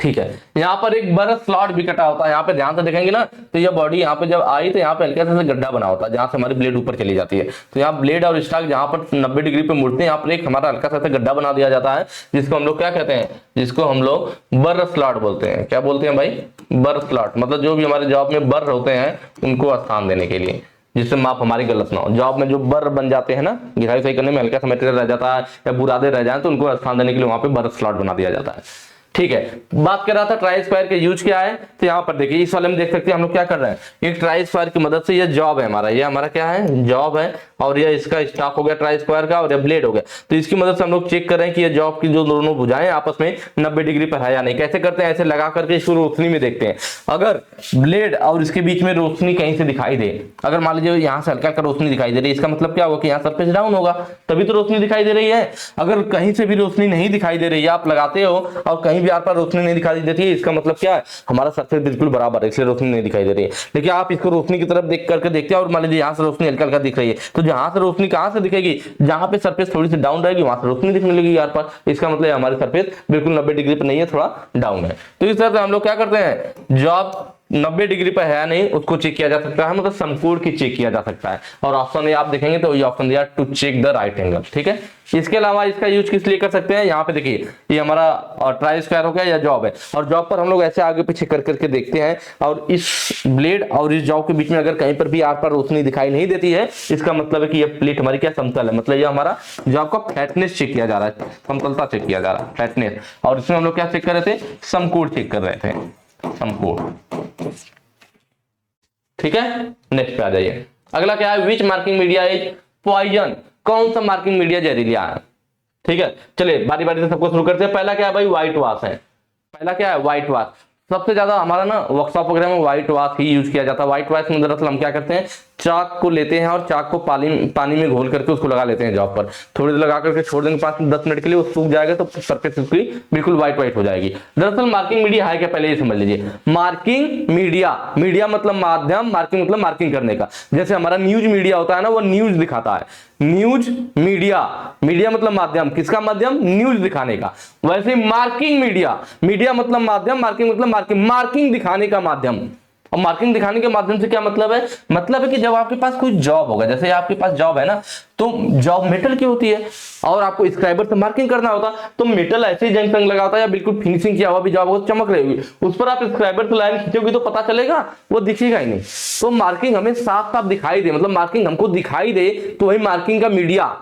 ठीक है, यहाँ पर एक बड़ा स्लॉट भी कटा होता है। यहाँ पे ध्यान से देखेंगे ना, तो ये बॉडी यहाँ पे जब आई तो यहाँ पे हल्का सा गड्ढा बना होता है जहाँ से हमारी ब्लेड ऊपर चली जाती है। तो यहाँ ब्लेड और स्टॉक जहाँ पर 90 डिग्री पे मुड़ते हैं, यहाँ पर एक हमारा हल्का सा गड्ढा बना दिया जाता है, जिसको हम लोग क्या कहते हैं, जिसको हम लोग बर स्लॉट बोलते हैं। क्या बोलते हैं भाई, बर स्लॉट। मतलब जो भी हमारे जॉब में बर होते हैं उनको स्थान देने के लिए, जिससे माप हमारी गलत ना हो। जॉब में जो बर बन जाते हैं ना, गिराई सही करने में हल्का सा मटेरियल रह जाता है या बुरादे रह जाए, तो उनको स्थान देने के लिए वहां पे बर स्लॉट बना दिया जाता है। ठीक है, बात कर रहा था ट्राई स्क्वायर के यूज क्या है। तो यहाँ पर देखिए इस वाले में देख सकते हैं हम लोग क्या कर रहे हैं, एक ट्राई स्क्वायर की मदद से, ये जॉब है हमारा, ये हमारा क्या है, जॉब है, और ये इसका स्टॉक हो गया ट्राई स्क्वायर का, और ये ब्लेड हो गया। तो इसकी मदद से हम लोग चेक कर रहे हैं कि ये जॉब की जो दोनों भुजाएं आपस में 90 डिग्री पर है या नहीं। कैसे करते हैं, ऐसे लगा करके इसको रोशनी में देखते हैं। अगर ब्लेड और इसके बीच में रोशनी कहीं से दिखाई दे, अगर मान लीजिए यहाँ से हल्का रोशनी दिखाई दे रही है, इसका मतलब क्या होगा कि यहाँ सरफेस डाउन होगा, तभी तो रोशनी दिखाई दे रही है। अगर कहीं से भी रोशनी नहीं दिखाई दे रही है, आप लगाते हो और कहीं भी आप रोशनी नहीं दिखाई देती है, इसका मतलब क्या है, हमारा सरफेस बिल्कुल बराबर है, इसलिए रोशनी नहीं दिखाई दे रही है। लेकिन आप इसको रोशनी की तरफ देख करके देखते हैं और मान लीजिए यहाँ से रोशनी हल्का हल्का दिख रही है, तो जहां से रोशनी कहां से दिखेगी, जहां पे सरफेस थोड़ी सी डाउन रहेगी वहां से रोशनी दिखने लगेगी यार पर। इसका मतलब हमारी सरफेस बिल्कुल 90 डिग्री पर नहीं है, थोड़ा डाउन है। तो इस तरह से हम लोग क्या करते हैं, जॉब 90 डिग्री पर है नहीं उसको चेक किया जा सकता है, मतलब समकोण की चेक किया जा सकता है। और ऑप्शन ए आप देखेंगे तो ये ऑप्शन दिया to check the right angle. ठीक है, इसके अलावा इसका यूज किस लिए कर सकते हैं, यहाँ पे देखिए ये हमारा ट्राई स्क्वायर हो गया या जॉब है, और जॉब पर हम लोग ऐसे आगे पीछे कर करके देखते हैं, और इस ब्लेड और इस जॉब के बीच में अगर कहीं पर भी आर पार रोशनी दिखाई नहीं देती है, इसका मतलब है कि ये प्लेट हमारी क्या समतल है, मतलब ये हमारा जॉब का फ्लैटनेस चेक किया जा रहा है, समतलता चेक किया जा रहा है, फ्लैटनेस। और इसमें हम लोग क्या चेक कर रहे थे, समकोण चेक कर रहे थे, समकोण। ठीक है, नेक्स्ट पे आ जाइए। अगला क्या है, विच मार्किंग मीडिया इज पॉइजन, कौन सा मार्किंग मीडिया जहरीला है। ठीक है, चलिए बारी बारी से सबको शुरू करते हैं। पहला क्या है भाई, व्हाइट वॉश है। पहला क्या है, व्हाइट वॉश। सबसे ज्यादा हमारा ना वर्कशॉप वगैरह में व्हाइट वॉश ही यूज किया जाता है। व्हाइट वॉश में दरअसल हम क्या करते हैं, चाक को लेते हैं और चाक को पानी में घोल करके उसको लगा लेते हैं जॉब पर, थोड़ी देर लगा करके छोड़ देंगे 5-10 मिनट के लिए, वो सूख जाएगा तो सरफेस उसकी बिल्कुल व्हाइट व्हाइट हो जाएगी। दरअसल मार्किंग मीडिया है क्या, पहले ये समझ लीजिए। मार्किंग मीडिया, मीडिया मतलब माध्यम, मार्किंग मतलब मार्किंग करने का। जैसे हमारा न्यूज मीडिया होता है ना, वो न्यूज दिखाता है, न्यूज मीडिया, मीडिया मतलब माध्यम, किसका माध्यम, न्यूज दिखाने का। वैसे मार्किंग मीडिया, मीडिया मतलब माध्यम, मार्किंग मतलब मार्किंग, मार्किंग दिखाने का माध्यम। और मार्किंग दिखाने के माध्यम से क्या मतलब है, मतलब है कि जब आपके पास कोई जॉब होगा, जैसे आपके पास जॉब है ना, तो जॉब मेटल की होती है और आपको स्क्राइबर से मार्किंग करना होता, तो मेटल ऐसे ही जंग तंग लगा होता है या बिल्कुल फिनिशिंग किया हुआ भी जॉब हो, चमक रही होगी, उस पर आप स्क्राइबर से लाइन खींचोगे तो पता चलेगा, वो दिखेगा ही नहीं। तो मार्किंग हमें साफ साफ दिखाई दे, मतलब मार्किंग हमको दिखाई दे, तो वही मार्किंग का मीडिया,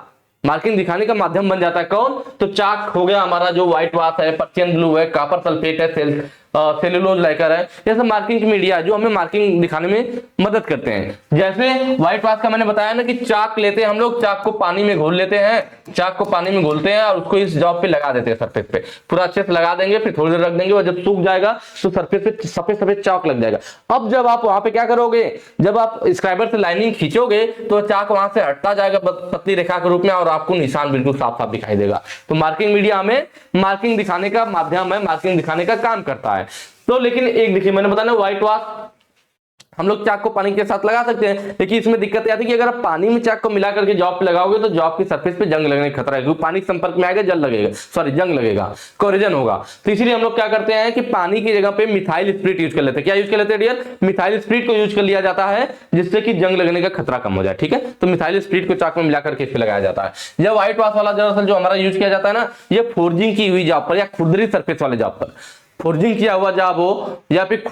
मार्किंग दिखाने का माध्यम बन जाता है। कौन, तो चाक हो गया हमारा जो व्हाइट वॉश है, पर्शियन ब्लू है, कॉपर सल्फेट है, सेलुलोज लाइकर है, ये सब मार्किंग की मीडिया है जो हमें मार्किंग दिखाने में मदद करते हैं। जैसे व्हाइट वॉश का मैंने बताया ना कि चाक लेते हैं हम लोग, चाक को पानी में घोल लेते हैं, चाक को पानी में घोलते हैं और उसको इस जॉब पे लगा देते हैं, सरफेस पे पूरा अच्छे से लगा देंगे, फिर थोड़ी देर रख देंगे, और जब सूख जाएगा तो सरफेस पे सफेद सफेद चाक लग जाएगा। अब जब आप वहां पे क्या करोगे, जब आप स्क्राइबर से लाइनिंग खींचोगे तो चाक वहां से हटता जाएगा पतली रेखा के रूप में, और आपको निशान बिल्कुल साफ साफ दिखाई देगा। तो मार्किंग मीडिया हमें मार्किंग दिखाने का माध्यम है, मार्किंग दिखाने का काम करता है। तो लेकिन एक देखिए मैंने बताया ना, व्हाइट वॉश हम लोग चाक को पानी के साथ लगा सकते हैं, लेकिन इसमें दिक्कत आती है कि अगर आप पानी में चाक को मिला करके जॉब पे लगाओगे तो जॉब की सरफेस पे जंग लगने का खतरा है, क्योंकि पानी के संपर्क में आएगा, जंग लगेगा, कोरिजन होगा। तो इसीलिए हम लोग क्या करते हैं कि पानी की जगह पे मिथाइल स्पिरिट यूज कर लेते हैं। क्या यूज कर लेते हैं डियर, मिथाइल स्पिरिट को यूज कर लिया जाता है, जिससे कि जंग लगने का खतरा कम हो जाए। ठीक है, तो मिथाइल स्पिरिट को चाक में मिला करके इस पे लगाया जाता है। जब व्हाइट वॉश वाला दरअसल जो हमारा यूज किया जाता है ना, ये फोर्जिंग की हुई जॉब पर या खुरदरी सरफेस वाले जॉब पर, फोर्जिंग किया हुआ जॉब हो या फिर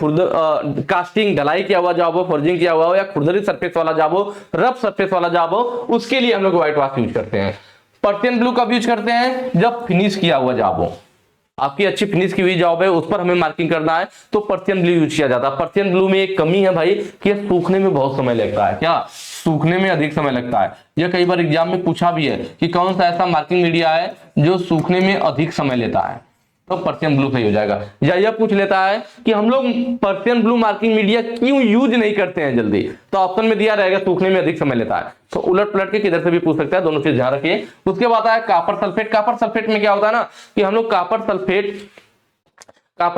कास्टिंग ढलाई किया हुआ जॉब हो, फोर्जिंग किया हुआ हो या खुरदरी सरफेस वाला जॉब हो, रफ सरफेस वाला जॉब हो, उसके लिए हम लोग व्हाइट वॉश यूज करते हैं। पर्शियन ब्लू कब यूज करते हैं, जब फिनिश किया हुआ जॉब हो, आपकी अच्छी फिनिश की हुई जॉब है, उस पर हमें मार्किंग करना है तो पर्शियन ब्लू यूज किया जाता है। पर्शियन ब्लू में एक कमी है भाई कि सूखने में बहुत समय लगता है। क्या? सूखने में अधिक समय लगता है। यह कई बार एग्जाम में पूछा भी है कि कौन सा ऐसा मार्किंग मीडिया है जो सूखने में अधिक समय लेता है, तो पर्शियन ब्लू सही हो जाएगा। या यह पूछ लेता है कि हम लोग पर्शियन ब्लू मार्किंग मीडिया क्यों यूज नहीं करते हैं जल्दी, तो ऑप्शन में दिया रहेगा सूखने में अधिक समय लेता है। तो उलट पलट के किधर से भी पूछ सकता है, दोनों चीज ध्यान रखिए। उसके बाद आया कॉपर सल्फेट। कॉपर सल्फेट में क्या होता है ना कि हम लोग कॉपर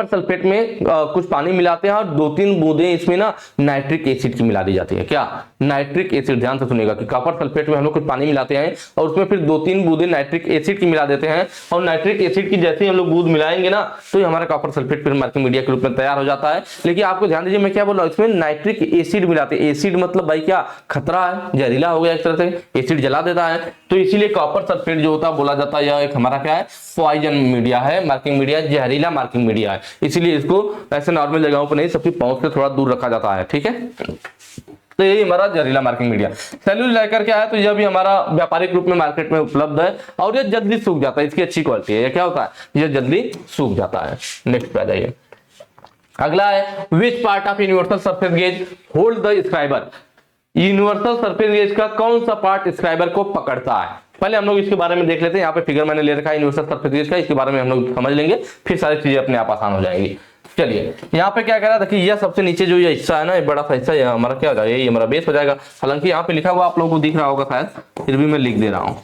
सल्फेट में कुछ पानी मिलाते हैं और 2-3 बूंदें इसमें ना नाइट्रिक एसिड की मिला दी जाती है। क्या? Nitric acid. ध्यान से सुनिएगा कि कॉपर सल्फेट में हम लोग कुछ पानी मिलाते हैं और उसमें फिर 2-3 बूंदें नाइट्रिक एसिड की मिला देते हैं, और नाइट्रिक एसिड की जैसे ही हम लोग बूंद मिलाएंगे ना तो ये हमारा कॉपर सल्फेट फिर मार्किंग मीडिया के रूप में तैयार हो जाता है। लेकिन आपको ध्यान दीजिए मैं क्या बोल रहा हूँ, इसमें नाइट्रिक एसिड मिलाते हैं। एसिड मतलब भाई क्या? खतरा है, जहरीला हो गया एक तरह से, एसिड जला देता है, तो इसीलिए कॉपर सल्फेट जो होता है बोला जाता है यह एक हमारा क्या है, पॉइजन मीडिया है, मार्किंग मीडिया, जहरीला मार्किंग मीडिया है। इसीलिए इसको ऐसे नॉर्मल जगहों पर नहीं, सबकी पहुंच से थोड़ा दूर रखा जाता है। ठीक है, तो यही हमारा जहरीला मार्किंग मीडिया। सेल्यूलोज लाइकर क्या है, तो यह भी हमारा व्यापारिक रूप में मार्केट में उपलब्ध है और यह जल्दी सूख जाता है, इसकी अच्छी क्वालिटी है। यह क्या होता है, यह जल्दी सूख जाता है। नेक्स्ट पे आ जाइए। अगला है which part of universal surface gauge hold the scriber. Universal surface gauge का कौन सा पार्ट स्क्राइबर को पकड़ता है? पहले हम लोग इसके बारे में देख लेते हैं। यहाँ पे फिगर मैंने ले रखा है यूनिवर्सल सरफेस गेज का, इसके बारे में हम लोग समझ लेंगे, फिर सारी चीजें अपने आप आसान हो जाएंगी। चलिए यहाँ पे क्या कह रहा था कि यह सबसे नीचे जो ये हिस्सा है ना, ये बड़ा सा हिस्सा, यह हमारा क्या हो जाएगा, ये हमारा बेस हो जाएगा। हालांकि यहाँ पे लिखा हुआ आप लोगों को दिख रहा होगा शायद, फिर भी मैं लिख दे रहा हूं।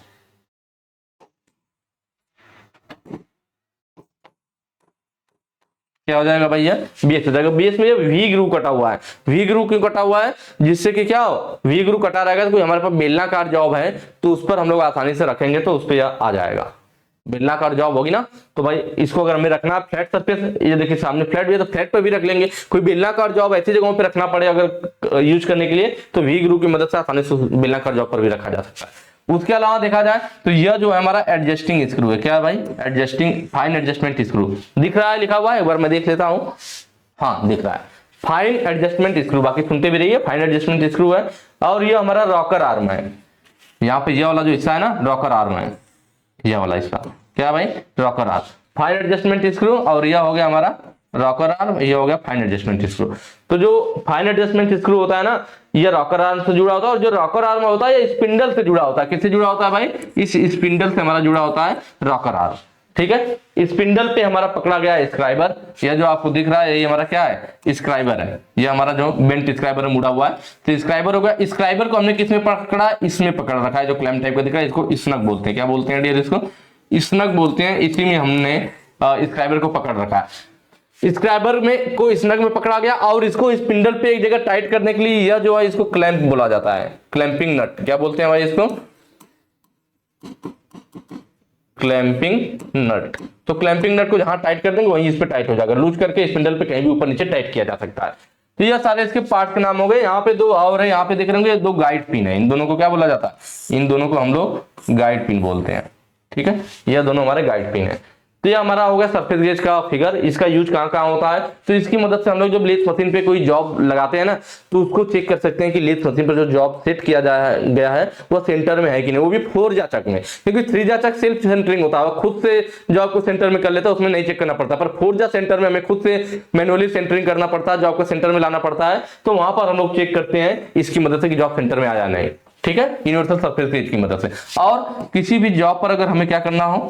क्या हो जाएगा भैया, बेस हो जाएगा। बेस में वी ग्रू कटा हुआ है। वी ग्रू क्यों कटा हुआ है, जिससे कि क्या हो, वी ग्रू कटा रहेगा तो कोई हमारे पास बेलनाकार जॉब है तो उस पर हम लोग आसानी से रखेंगे तो उस पर आ जाएगा। बेलनाकार जॉब होगी ना तो भाई इसको अगर हमें रखना फ्लैट सरफेस, ये देखिए सामने फ्लैट भी है तो फ्लैट पे भी रख लेंगे। कोई बेलनाकार जॉब ऐसी जगहों पे रखना पड़े अगर यूज करने के लिए तो वी ग्रू की मदद से आसानी से बेलनाकार जॉब पर भी रखा जा सकता है। उसके अलावा देखा जाए तो यह जो है हमारा एडजस्टिंग स्क्रू है। क्या है भाई, एडजस्टिंग फाइन एडजस्टमेंट स्क्रू। दिख रहा है लिखा हुआ है, एक बार मैं देख लेता हूं। हाँ दिख रहा है, फाइन एडजस्टमेंट स्क्रू। बाकी सुनते भी रहिए, फाइन एडजस्टमेंट स्क्रू है। और ये हमारा रॉकर आर्म है। यहाँ पे ये वाला जो हिस्सा है ना, रॉकर आर्म है, ये वाला इसका क्या भाई, rocker arm, fine adjustment screw. और यह हो गया हमारा रॉकर आर्म, ये हो गया फाइन एडजस्टमेंट स्क्रू। तो जो फाइन एडजस्टमेंट स्क्रू होता है ना, ये रॉकर आर्म से जुड़ा होता है, और जो रॉकर आर्म होता है ये स्पिंडल से जुड़ा होता है। किससे जुड़ा होता है भाई, इस स्पिंडल से हमारा जुड़ा होता है रॉकर आर्म। ठीक है, स्पिंडल पे हमारा पकड़ा गया स्क्राइबर। यह जो आपको दिख रहा है यही हमारा क्या है, स्क्राइबर है। ये हमारा जो बेंट स्क्राइबर है, मुड़ा हुआ है, तो स्क्राइबर हो गया। स्क्राइबर को हमने किसमें पकड़ा, इसमें पकड़ रखा है, जो क्लैंप टाइप का दिख रहा है, इसको स्नग बोलते हैं। क्या बोलते हैं डियर, इसको स्नग बोलते हैं। इसी में हमने स्क्राइबर को पकड़ रखा है। स्क्राइबर में को स्नग में पकड़ा गया और इसको स्पिंडल पे एक जगह टाइट करने के लिए यह जो है इसको क्लैंप बोला जाता है, क्लैंपिंग नट। क्या बोलते हैं भाई इसको, क्लैंपिंग नट। तो क्लैंपिंग नट को जहां टाइट कर देंगे वहीं इस पे टाइट हो जाएगा। लूज करके स्पिंडल पे कहीं भी ऊपर नीचे टाइट किया जा सकता है। तो ये सारे इसके पार्ट के नाम हो गए। यहाँ पे दो और है, यहाँ पे देख रहे होंगे दो गाइड पिन है। इन दोनों को क्या बोला जाता है, इन दोनों को हम लोग गाइड पिन बोलते हैं। ठीक है, ये दोनों हमारे गाइड पिन है। तो ये हमारा हो गया सरफेस गेज का फिगर। इसका यूज कहाँ कहाँ होता है, तो इसकी मदद से हम लोग जब लेथ मशीन पे कोई जॉब लगाते हैं ना तो उसको चेक कर सकते हैं कि लेथ मशीन पर जो जॉब सेट किया गया है वो सेंटर में है कि नहीं, वो भी 4 जाचक में। क्योंकि 3 जाचक सेल्फ सेंटरिंग होता है, खुद से जॉब को सेंटर में कर लेता है, उसमें नहीं चेक करना पड़ता। पर 4 जा सेंटर में हमें खुद से मैनुअली सेंटरिंग करना पड़ता है, जॉब को सेंटर में लाना पड़ता है। तो वहां पर हम लोग चेक करते हैं इसकी मदद से कि जॉब सेंटर में आ जाना है। ठीक है, यूनिवर्सल सरफेस गेज की मदद से। और किसी भी जॉब पर अगर हमें क्या करना हो,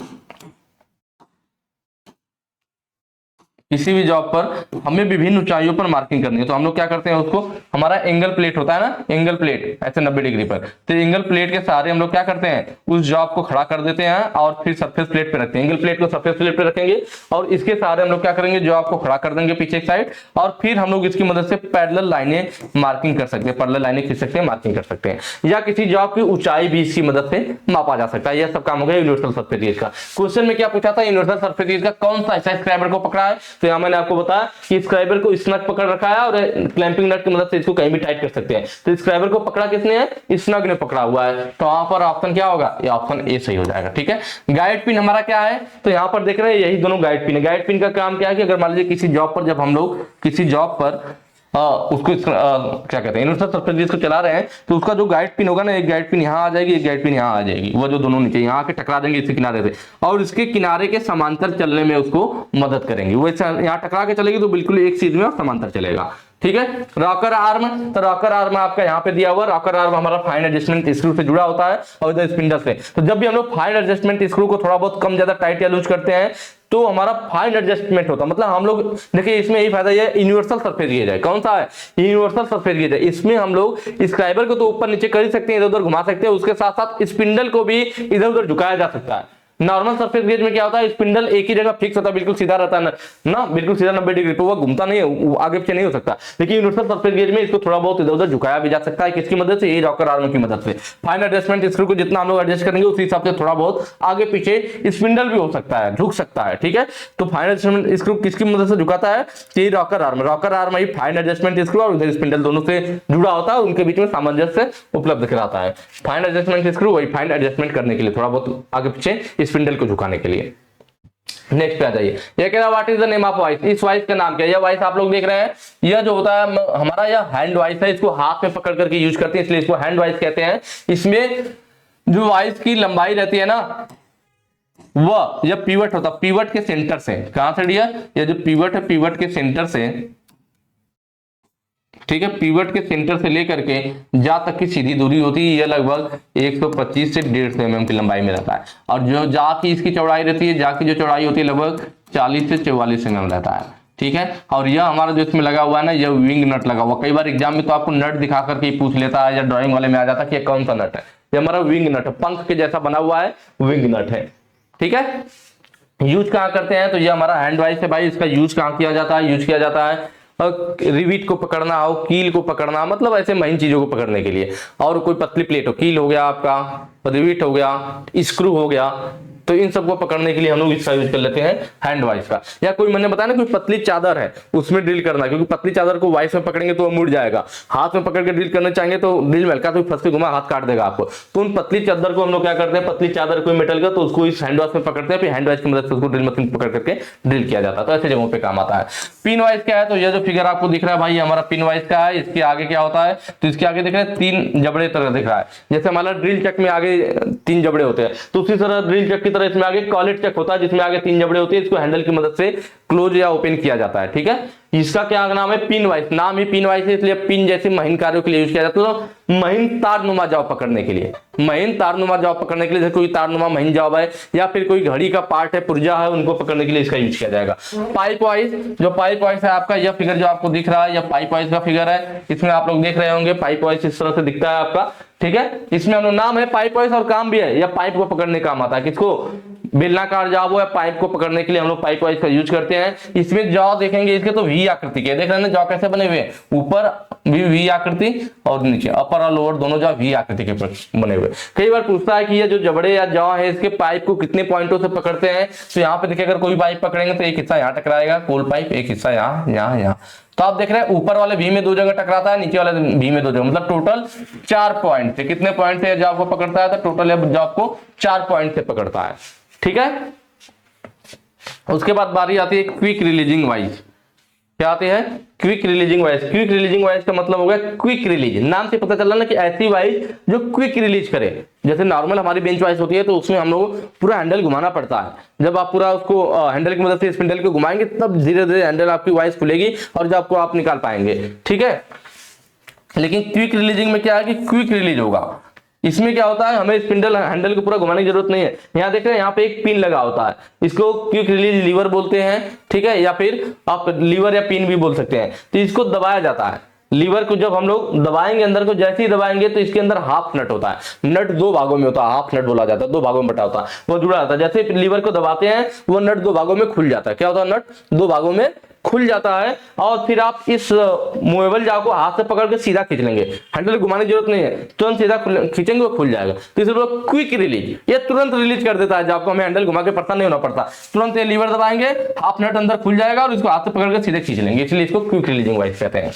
किसी भी जॉब पर हमें विभिन्न ऊंचाइयों पर मार्किंग करनी है तो हम लोग क्या करते हैं, उसको हमारा एंगल प्लेट होता है ना, एंगल प्लेट ऐसे 90 डिग्री पर, तो एंगल प्लेट के सहारे हम लोग क्या करते हैं, उस जॉब को खड़ा कर देते हैं और फिर सरफेस प्लेट पे रखते हैं। एंगल प्लेट को सरफेस प्लेट पे रखेंगे और इसके सहारे हम लोग क्या करेंगे, जॉब को खड़ा कर देंगे पीछे की साइड, और फिर हम लोग इसकी मदद से पैरेलल लाइनें मार्किंग कर सकते हैं, पैरेलल लाइनें खींच सकते हैं, मार्किंग कर सकते हैं, या किसी जॉब की ऊंचाई भी इसकी मदद से मापा जा सकता है। यह सब काम हो गया यूनिवर्सल सरफेस गेज का। क्वेश्चन में क्या पूछा था, यूनिवर्सल सरफेस गेज का कौन सा हिस्सा स्क्राइबर को पकड़ा है, तो यहां मैंने आपको बताया कि स्क्राइबर को स्नग पकड़ रखा है और क्लैंपिंग नट की मदद से इसको कहीं भी टाइट कर सकते हैं। तो स्क्राइबर को पकड़ा किसने है, स्नग ने पकड़ा हुआ है। तो वहां पर ऑप्शन क्या होगा, ये ऑप्शन ए सही हो जाएगा। ठीक है, गाइड पिन हमारा क्या है, तो यहां पर देख रहे हैं यही दोनों गाइड पिन है। गाइड पिन का काम क्या है कि अगर मान लीजिए किसी जॉब पर, जब हम लोग किसी जॉब पर उसको क्या कहते हैं, यूनिवर्सल सरफेस गेज को चला रहे हैं तो उसका जो गाइड पिन होगा ना, एक गाइड पिन यहाँ आ जाएगी, एक गाइड पिन यहाँ आ जाएगी, वो जो दोनों नीचे यहाँ आके टकरा देंगे इसके किनारे से और इसके किनारे के समांतर चलने में उसको मदद करेंगे। वो यहाँ टकरा के चलेगी तो बिल्कुल एक सीध में और समांतर चलेगा। ठीक है, रॉकर आर्म, तो रॉकर आर्म आपका यहाँ पे दिया हुआ, रॉकर आर्म हमारा फाइन एडजस्टमेंट स्क्रू से जुड़ा होता है और इधर स्पिंडल से। तो जब भी हम लोग फाइन एडजस्टमेंट स्क्रू को थोड़ा बहुत कम ज्यादा टाइट या लूज करते हैं तो हमारा फाइन एडजस्टमेंट होता है। मतलब हम लोग देखिए इसमें यही फायदा, ये यूनिवर्सल सरफेस गेज है। कौन सा है? यूनिवर्सल सरफेस गेज है। इसमें हम लोग स्क्राइबर को तो ऊपर नीचे कर ही सकते हैं, इधर उधर घुमा सकते हैं, उसके साथ साथ स्पिंडल को भी इधर उधर झुकाया जा सकता है। नॉर्मल सरफेस गेज में क्या होता है, स्पिंडल एक ही जगह फिक्स होता है, बिल्कुल सीधा रहता है ना, बिल्कुल सीधा 90 डिग्री पे, वो घूमता नहीं है, आगे पीछे नहीं हो सकता। लेकिन यूनिवर्सल सरफेस गेज में इसको थोड़ा बहुत इधर उधर झुकाया भी जा सकता है। किसकी मदद से? ये रॉकर आर्म की मदद से। फाइन एडजस्टमेंट स्क्रू को जितना हम लोग एडजस्ट करेंगे उसी हिसाब से थोड़ा बहुत आगे पीछे स्पिंडल भी हो सकता है, झुक सकता है। ठीक है, तो फाइन एडजस्टमेंट स्क्रू किसकी मदद से झुकाता है? ये रॉकर आर्म। रॉकर आर्म ही फाइन एडजस्टमेंट स्क्रू और इधर स्पिंडल दोनों से जुड़ा होता है, उनके बीच में सामंजस्य उपलब्ध कराता है। फाइन एडजस्टमेंट स्क्रू वही फाइन एडजस्टमेंट करने के लिए, थोड़ा बहुत आगे पीछे स्पिंडल को झुकाने के लिए। नेक्स्ट पे आ जाइए, ये कह रहा what is the name of vice. इस वाइस का नाम क्या है? यह वाइस आप लोग देख रहे हैं, यह जो होता है हमारा यह हैंड वाइस है, इसको हाथ में पकड़ करके यूज करते हैं इसलिए इसको हैंड वाइस कहते हैं। इसमें जो वाइस की लंबाई रहती है ना, वह यह पिवट होता है, पिवट के सेंटर से, कहां से डियर? यह जो पिवट है, पिवट के सेंटर से, ठीक है, पिवट के सेंटर से लेकर के जा तक की सीधी दूरी होती है, यह लगभग 125 से 150 mm की लंबाई में रहता है। और जो जा की इसकी चौड़ाई रहती है, जा की जो चौड़ाई होती है लगभग 40 से 44 mm रहता है। ठीक है, और यह हमारा जो इसमें लगा हुआ है ना, यह विंग नट लगा हुआ। कई बार एग्जाम में तो आपको नट दिखा करके पूछ लेता है या ड्राइंग वाले में आ जाता है कि यह कौन सा नट है। यह हमारा विंग नट है, पंख के जैसा बना हुआ है, विंग नट है। ठीक है, यूज कहाँ करते हैं? तो ये हमारा हैंड वाइस है भाई, इसका यूज कहाँ किया जाता है? यूज किया जाता है रिविट को पकड़ना हो, कील को पकड़ना, मतलब ऐसे महीन चीजों को पकड़ने के लिए। और कोई पतली प्लेट हो, कील हो गया आपका, रिविट हो गया, स्क्रू हो गया, तो इन सबको पकड़ने के लिए हम लोग इसका यूज कर लेते हैं हैंड वाइस का। या कोई मैंने बताया ना कोई पतली चादर है उसमें ड्रिल करना, क्योंकि पतली चादर को वाइस में पकड़ेंगे तो वो मुड़ जाएगा। हाथ में पकड़ के ड्रिल करना चाहेंगे तो ड्रिल में हल्का तो फंस के घुमा, हाथ काट देगा आपको। तो उन पतली चादर को हम लोग क्या करते हैं, पतली चादर कोई मेटल का, तो उसको इस हैंड वाइस में पकड़ते हैं, फिर हैंड वाइस की मदद से उसको ड्रिल मशीन पकड़ करके ड्रिल किया जाता है। तो ऐसे जगहों पे काम आता है। पिन वाइस क्या है? तो ये जो फिगर आपको दिख रहा है भाई, हमारा पिन वाइस का है। इसके आगे क्या होता है? तो इसके आगे दिख रहे हैं 3 जबड़े तरह दिख रहा है, जैसे हमारा ड्रिल चक में आगे 3 जबड़े होते हैं, तो उसी तरह ड्रिल चक की तरह इसमें आगे कॉलेट चक होता है जिसमें आगे 3 जबड़े होते हैं। इसको हैंडल की मदद से क्लोज या ओपन किया जाता है। ठीक है, इसका क्या नाम है? Pin vice. नाम ही पिन वाइस है, इसलिए पिन जैसे महीन कार्यों के लिए यूज किया जाता है। तो महीन तारनुमा जॉब पकड़ने के लिए, महीन तारनुमा जॉब पकड़ने के लिए, जैसे कोई तारनुमा महीन जॉब है या फिर कोई घड़ी का पार्ट है, पुर्जा है, उनको पकड़ने के लिए इसका यूज किया जाएगा। पाइप वाइस, जो पाइप वाइस है आपका, यह फिगर जो आपको दिख रहा है, यह पाइप वाइस का फिगर है। इसमें आप लोग देख रहे होंगे पाइप वाइस इस तरह से दिखता है आपका। ठीक है, इसमें हम लोग नाम है पाइप वाइस और काम भी है, यह पाइप को पकड़ने काम आता है। किसको? बेलनाकार जॉब हो या पाइप को पकड़ने के लिए हम लोग पाइप वाइस का यूज करते हैं। इसमें जॉ देखेंगे इसके तो वी आकृति के, देख रहे हैं जॉ कैसे बने हुए हैं, ऊपर भी वी आकृति और नीचे अपर और लोअर दोनों जॉ वी आकृति के बने हुए। कई बार पूछता है कि ये जो जबड़े या जॉ है इसके पाइप को कितने पॉइंटों से पकड़ते हैं। तो यहाँ पे देखिए अगर कोई पाइप पकड़ेंगे तो एक हिस्सा यहाँ टकराएगा कोल पाइप, एक हिस्सा यहाँ, यहाँ। तो आप देख रहे हैं ऊपर वाले वी में 2 जगह टकराता है, नीचे वाले वी में 2 जगह, मतलब टोटल 4 पॉइंट से। कितने पॉइंट से जॉब को पकड़ता है? तो टोटल जॉब को 4 पॉइंट से पकड़ता है। ठीक है, उसके बाद बारी आती है क्विक रिलीजिंग वाइस। क्या आती है? Quick releasing vice. Quick releasing vice का मतलब हो गया क्विक रिलीज। नाम से पता चल रहा ना कि ऐसी वाइस जो क्विक रिलीज करे। जैसे नॉर्मल हमारी बेंच वाइस होती है तो उसमें हम लोग पूरा हैंडल घुमाना पड़ता है। जब आप पूरा उसको हैंडल की मदद से स्पिंडल को घुमाएंगे तब धीरे धीरे हैंडल आपकी वाइस खुलेगी और जब आपको आप निकाल पाएंगे। ठीक है, लेकिन क्विक रिलीजिंग में क्या है कि क्विक रिलीज होगा। इसमें क्या होता है, हमें स्पिंडल हैंडल को पूरा घुमाने की जरूरत नहीं है। यहाँ देख रहे हैं यहाँ पे एक पिन लगा होता है, इसको क्विक रिलीज लीवर बोलते हैं। ठीक है, या फिर आप लीवर या पिन भी बोल सकते हैं। तो इसको दबाया जाता है। लीवर को जब हम लोग दबाएंगे अंदर को, जैसे ही दबाएंगे तो इसके अंदर हाफ नट होता है। नट 2 भागों में होता है, हाफ नट बोला जाता है, 2 भागों में बटा होता है, वो जुड़ा रहता है। जैसे लीवर को दबाते हैं वो नट 2 भागों में खुल जाता है। क्या होता है? नट 2 भागों में खुल जाता है और फिर आप इस मूवेबल जाव को हाथ से पकड़ के सीधा खींच लेंगे, हैंडल घुमाने की जरूरत नहीं है, तुरंत सीधा खींचेंगे वो खुल जाएगा। तो इसलिए क्विक रिलीज, ये तुरंत रिलीज कर देता है, जब आपको हमें हैंडल घुमा के परेशान नहीं होना पड़ता। तुरंत ये लीवर दबाएंगे, हाफ नट अंदर खुल जाएगा और इसको हाथ से पकड़ के सीधे खींच लेंगे, इसलिए इसको क्विक रिलीजिंग वाइस कहते हैं।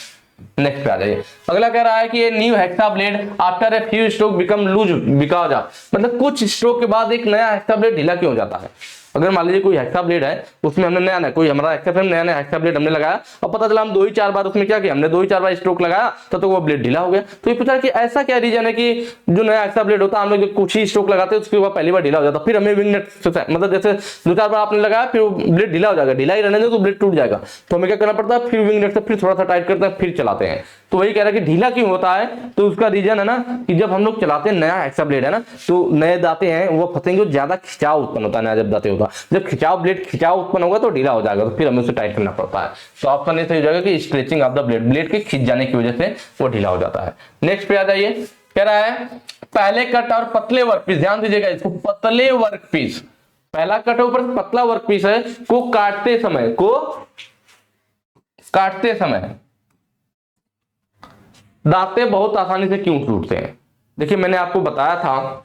नेक्स्ट पे आ जाइए। अगला कह रहा है कि ये new hexa blade after a few stroke become loose because of, मतलब कुछ स्ट्रोक के बाद एक नया हेक्सा ब्लेड ढीला क्यों हो जाता है। अगर मान लीजिए कोई हेक्सा ब्लेड है, उसमें हमने नया कोई हमारा हेक्सा नया हेक्सा ब्लेड हमने लगाया और पता चला हम 2 ही 4 बार उसमें क्या किया, हमने 2 ही 4 बार स्ट्रोक लगाया तो वो ब्लेड ढीला हो गया। तो ये पूछा कि ऐसा क्या रीजन है कि जो नया हेक्सा ब्लेड होता है हम लोग कुछ ही स्ट्रोक लगाते हैं उसके बाद पहली बार ढीला हो जाता, फिर हमें विंग नट मतलब जैसे 2-4 बार आपने लगाया फिर ब्लेड ढीला हो जाएगा, ढीला ही रहने दो तो ब्लेड टूट जाएगा, तो हमें क्या करना पड़ता है, फिर विंग नट से फिर थोड़ा सा टाइट करते हैं फिर चलाते हैं। तो वही कह रहा है कि ढीला क्यों होता है, तो उसका रीजन है ना कि जब हम लोग चलाते हैं नया हेक्सा ब्लेड है ना, तो नए दांते हैं वो फंसेंगे, ज्यादा खिंचाव उत्पन्न होता है नया जब दांते होगा, जब ब्लेड खिंचाव उत्पन्न होगा तो ढीला हो जाएगा, तो फिर हमें उसे टाइट करना पड़ता है। तो ऑप्शन ए सही हो जाएगा कि स्ट्रेचिंग ऑफ द ब्लेड के खिंच जाने की वजह से वो ढीला हो जाता है। नेक्स्ट पे आ जाइए, कह रहा है पहले कट और पतले वर्कपीस, ध्यान दीजिएगा इसको, पतले वर्कपीस, पहला कट है ऊपर पतला वर्कपीस है, को काटते समय दांते बहुत आसानी से क्यों टूटते हैं। देखिए मैंने आपको बताया था